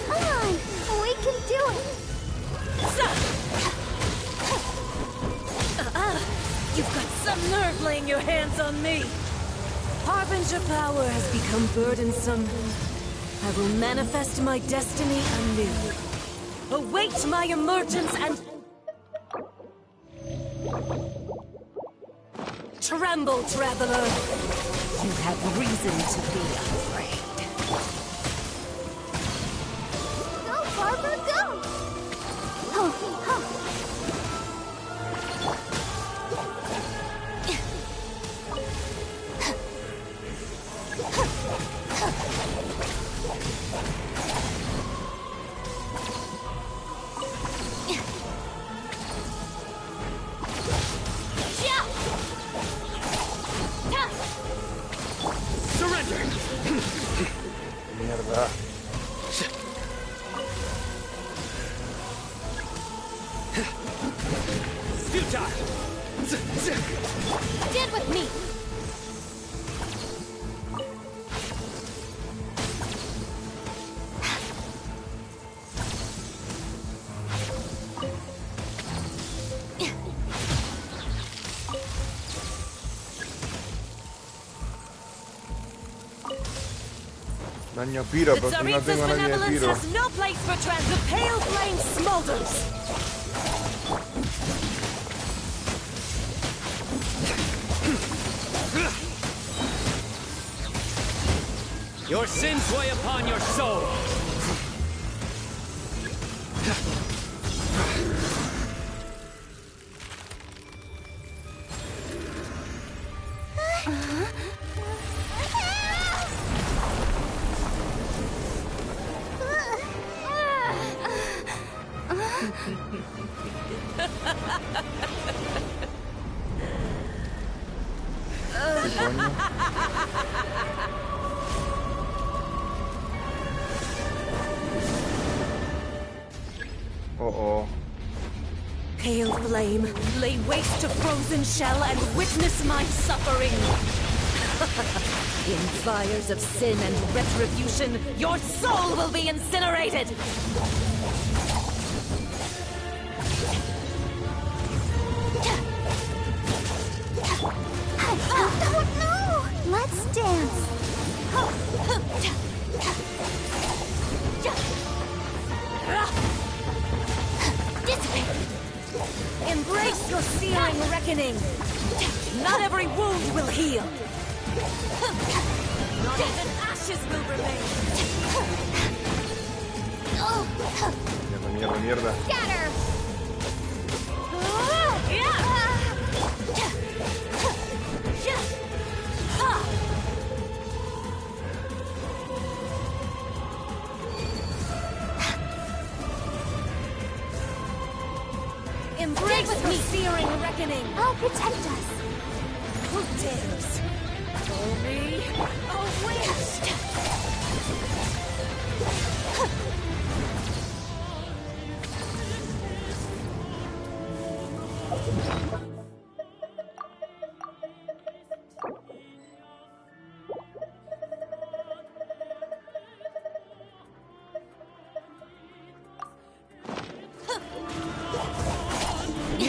Come on! We can do it! You've got some nerve laying your hands on me! Harbinger power has become burdensome. I will manifest my destiny anew. Await my emergence and... Tremble, traveler! You have reason to be afraid. Go, Barbara, go! futile! Stand with me! Daño piro, The pero si no Tsaritsa's tengo daño de benevolence piro. has no place for The pale flame smolders! Your sins weigh upon your soul! Oh. Pale flame, lay waste to frozen shell and witness my suffering! In fires of sin and retribution, your soul will be incinerated! Oh no! Let's dance. Embrace your searing reckoning! Not every wound will heal! Not even ashes will remain! Mierda, mierda. Scatter! Embrace your searing reckoning! I'll protect us. Who dares? Call me a witch!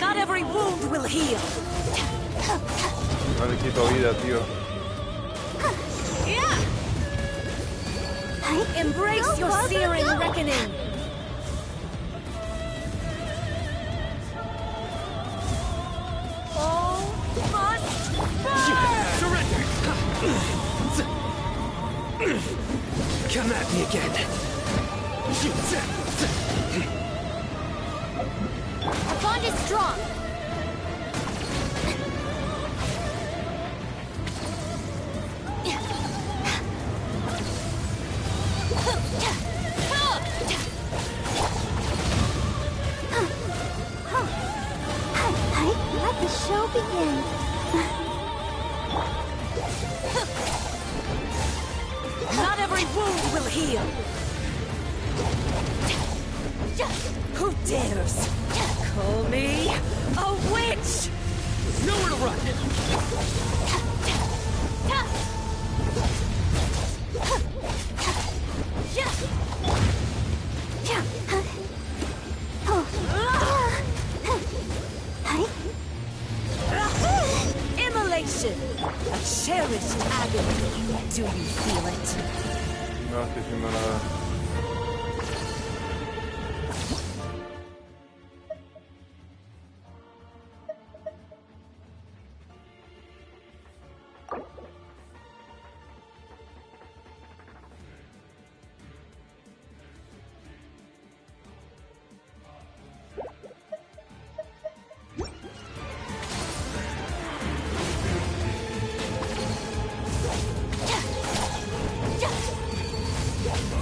Not every wound will heal! No le quito vida, tío. Embrace your searing reckoning! All must burn! Surrender! Come at me again! Our bond is strong! Let the show begin. Not every wound will heal! Who dares? Call me a witch! Nowhere to run! Immolation! A cherished agony. Do you feel it? No estoy haciendo nada.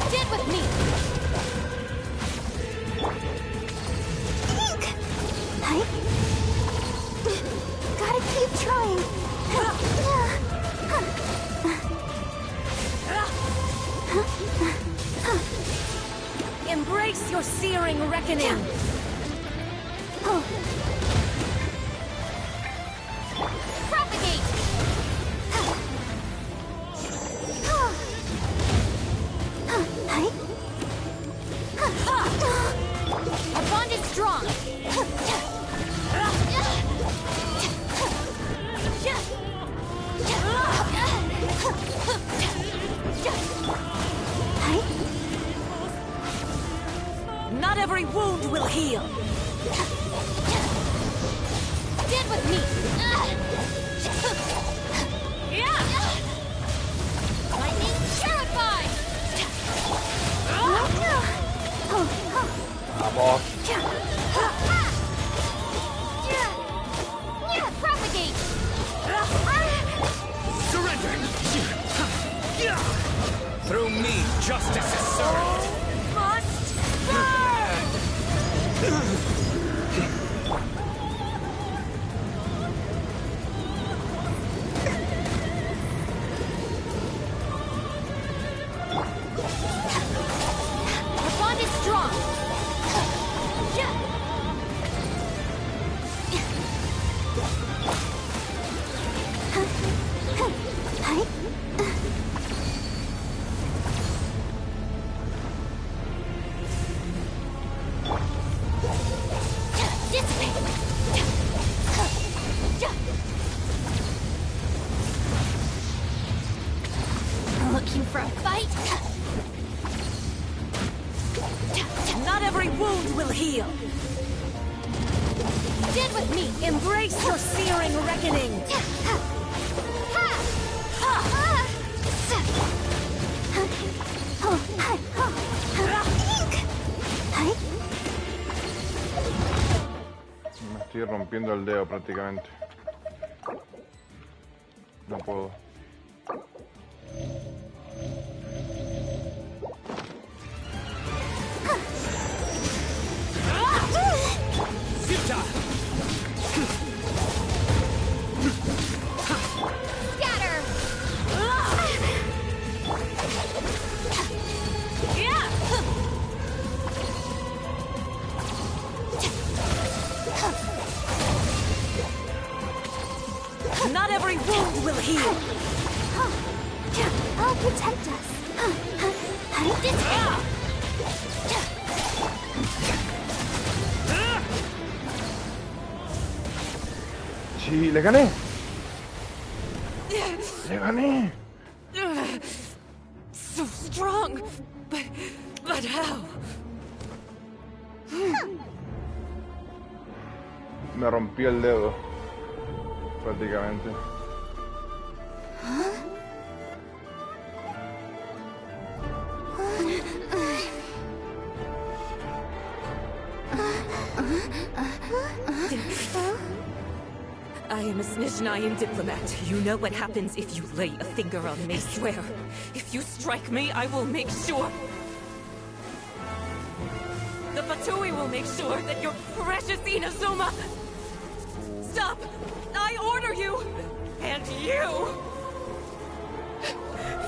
Stand with me! Gotta keep trying. Embrace your searing reckoning! Not every wound will heal. Stand with me. Lightning purify. Vamos. Propagate. Surrender! Through me, justice is served! Must burn. The bond is strong. Looking for a fight? Not every wound will heal. Stand with me. Embrace your searing reckoning. Me estoy rompiendo el dedo prácticamente. No puedo. Scatter. Not every wound will heal. I'll protect us. Sí, le gané. Le gané. So strong, but how? Me rompió el dedo. Prácticamente. I am a Snezhnayan diplomat. You know what happens if you lay a finger on me, swear. If you strike me, I will make sure... The Fatui will make sure that your precious Inazuma... Stop! I order you! And you!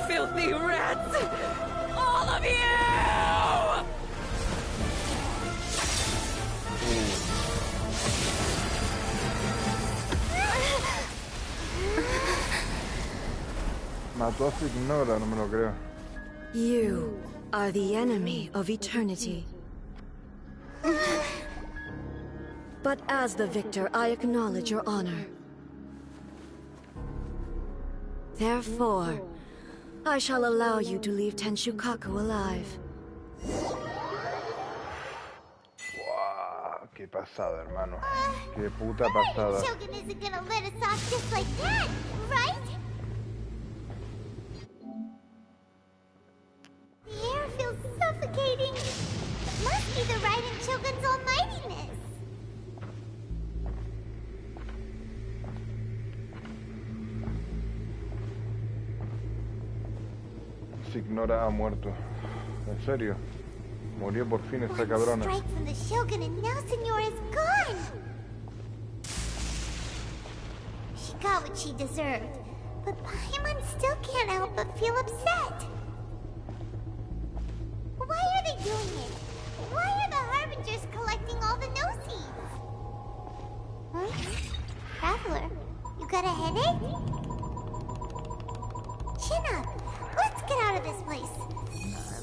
Filthy rats! All of you! Mató a su ignora, no me lo creo. You are the enemy of eternity. But as the victor, I acknowledge your honor. Therefore, I shall allow you to leave Tenshukaku alive. Wow, qué pasada, hermano. Qué puta pasada. Shogun isn't gonna let us off just like that, right? The air feels suffocating. Must be the Raiden Shogun's almightiness. Ignora ha muerto. ¿En serio? Murió por fin esta cabrona. One strike from the Shogun and now Senora is gone. She got what she deserved, but Paimon still can't help but feel upset. Why are they doing it? Why are the Harbingers collecting all the no-seeds? Huh? Traveler, you got a headache? Chin up. Let's get out of this place.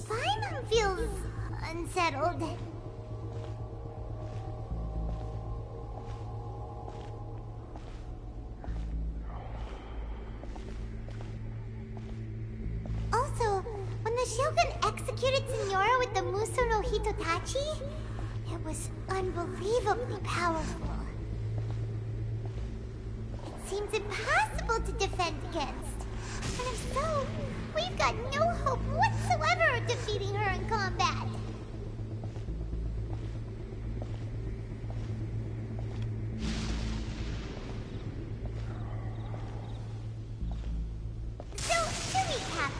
Paimon feels unsettled. Also, when the Shogun executed Senora with the Muso no Hito Totachi? It was unbelievably powerful. It seems impossible to defend against. And if so, we've got no hope whatsoever of defeating her in combat. So, to recap,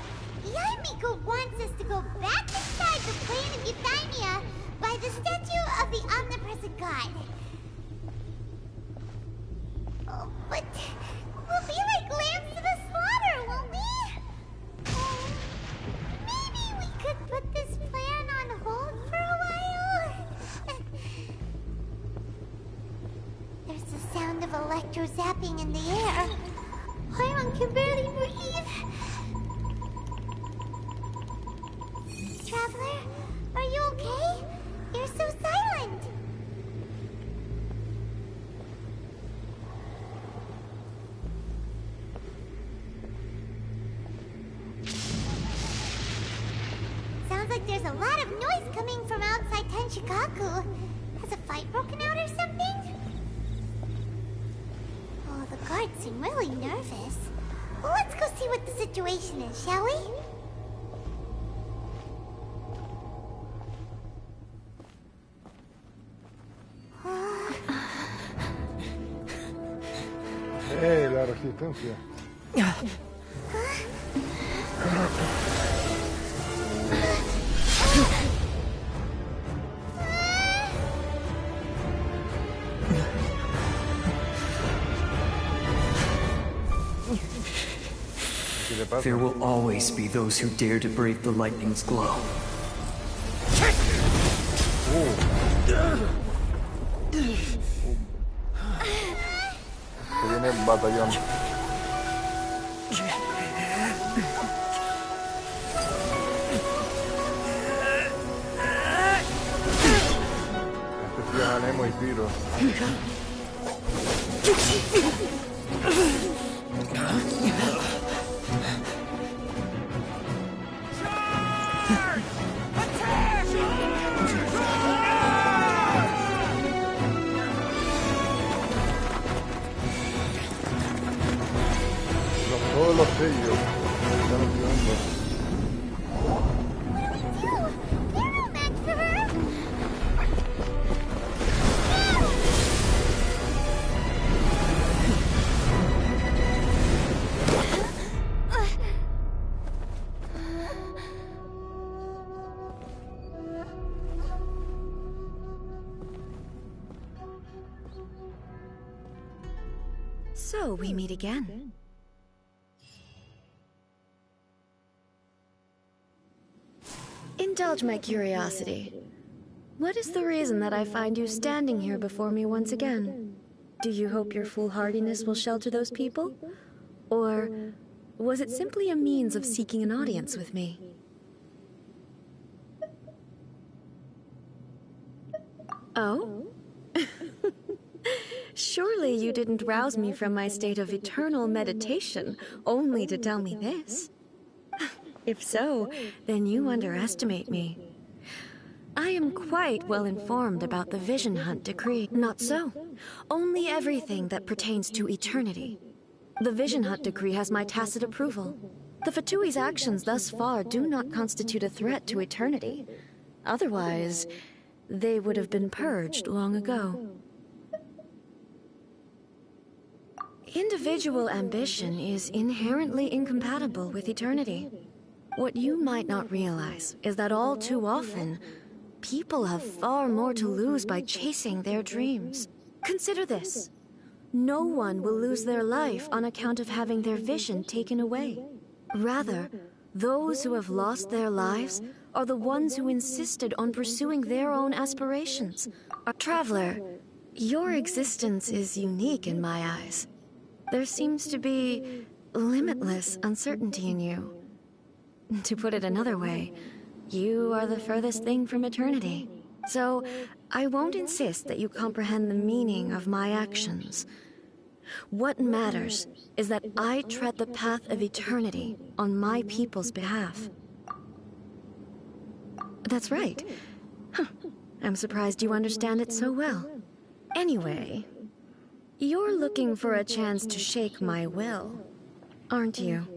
Yamiko wants us to go back inside the plane of Euthymia by the statue of the omnipresent god. Oh, but we'll be like lambs to the slaughter, won't we? Oh, maybe we could put this plan on hold for a while? There's the sound of electro-zapping in the air. Paimon can barely breathe. Traveler, are you okay? You're so silent. Sounds like there's a lot of noise coming from outside Tenshikaku. Has a fight broken out or something? Oh, the guards seem really nervous. Let's go see what the situation is, shall we? La resistencia. There will always be those who dare to brave the lightning's glow. Se viene el batallón. Este sí es Anemo y Piro. Todos los sellos están activando. So we meet again. Indulge my curiosity. What is the reason that I find you standing here before me once again? Do you hope your foolhardiness will shelter those people? Or was it simply a means of seeking an audience with me? Oh? Surely you didn't rouse me from my state of eternal meditation only to tell me this. If so, then you underestimate me. I am quite well informed about the Vision Hunt decree. Not so. Only everything that pertains to eternity. The Vision Hunt decree has my tacit approval. The Fatui's actions thus far do not constitute a threat to eternity. Otherwise, they would have been purged long ago. Individual ambition is inherently incompatible with eternity. What you might not realize is that all too often, people have far more to lose by chasing their dreams. Consider this. No one will lose their life on account of having their vision taken away. Rather, those who have lost their lives are the ones who insisted on pursuing their own aspirations. Traveler, your existence is unique in my eyes. There seems to be limitless uncertainty in you. To put it another way, you are the furthest thing from eternity. So, I won't insist that you comprehend the meaning of my actions. What matters is that I tread the path of eternity on my people's behalf. That's right. I'm surprised you understand it so well. Anyway, you're looking for a chance to shake my will, aren't you?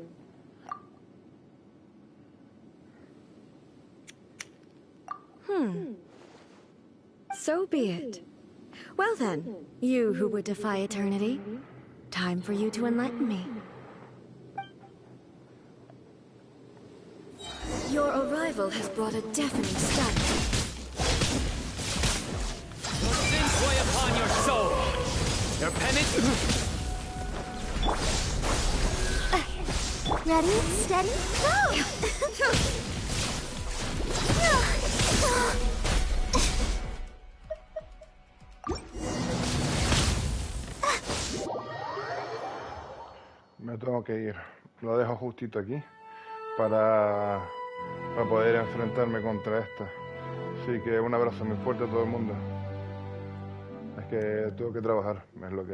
So be it. Well then, you who would defy eternity, time for you to enlighten me. Your arrival has brought a deafening stun. Your sins weigh upon your soul. Your penance. Ready, steady, go! Me tengo que ir. Lo dejo justito aquí para poder enfrentarme contra esta. Así que un abrazo muy fuerte a todo el mundo. Es que tengo que trabajar, es lo que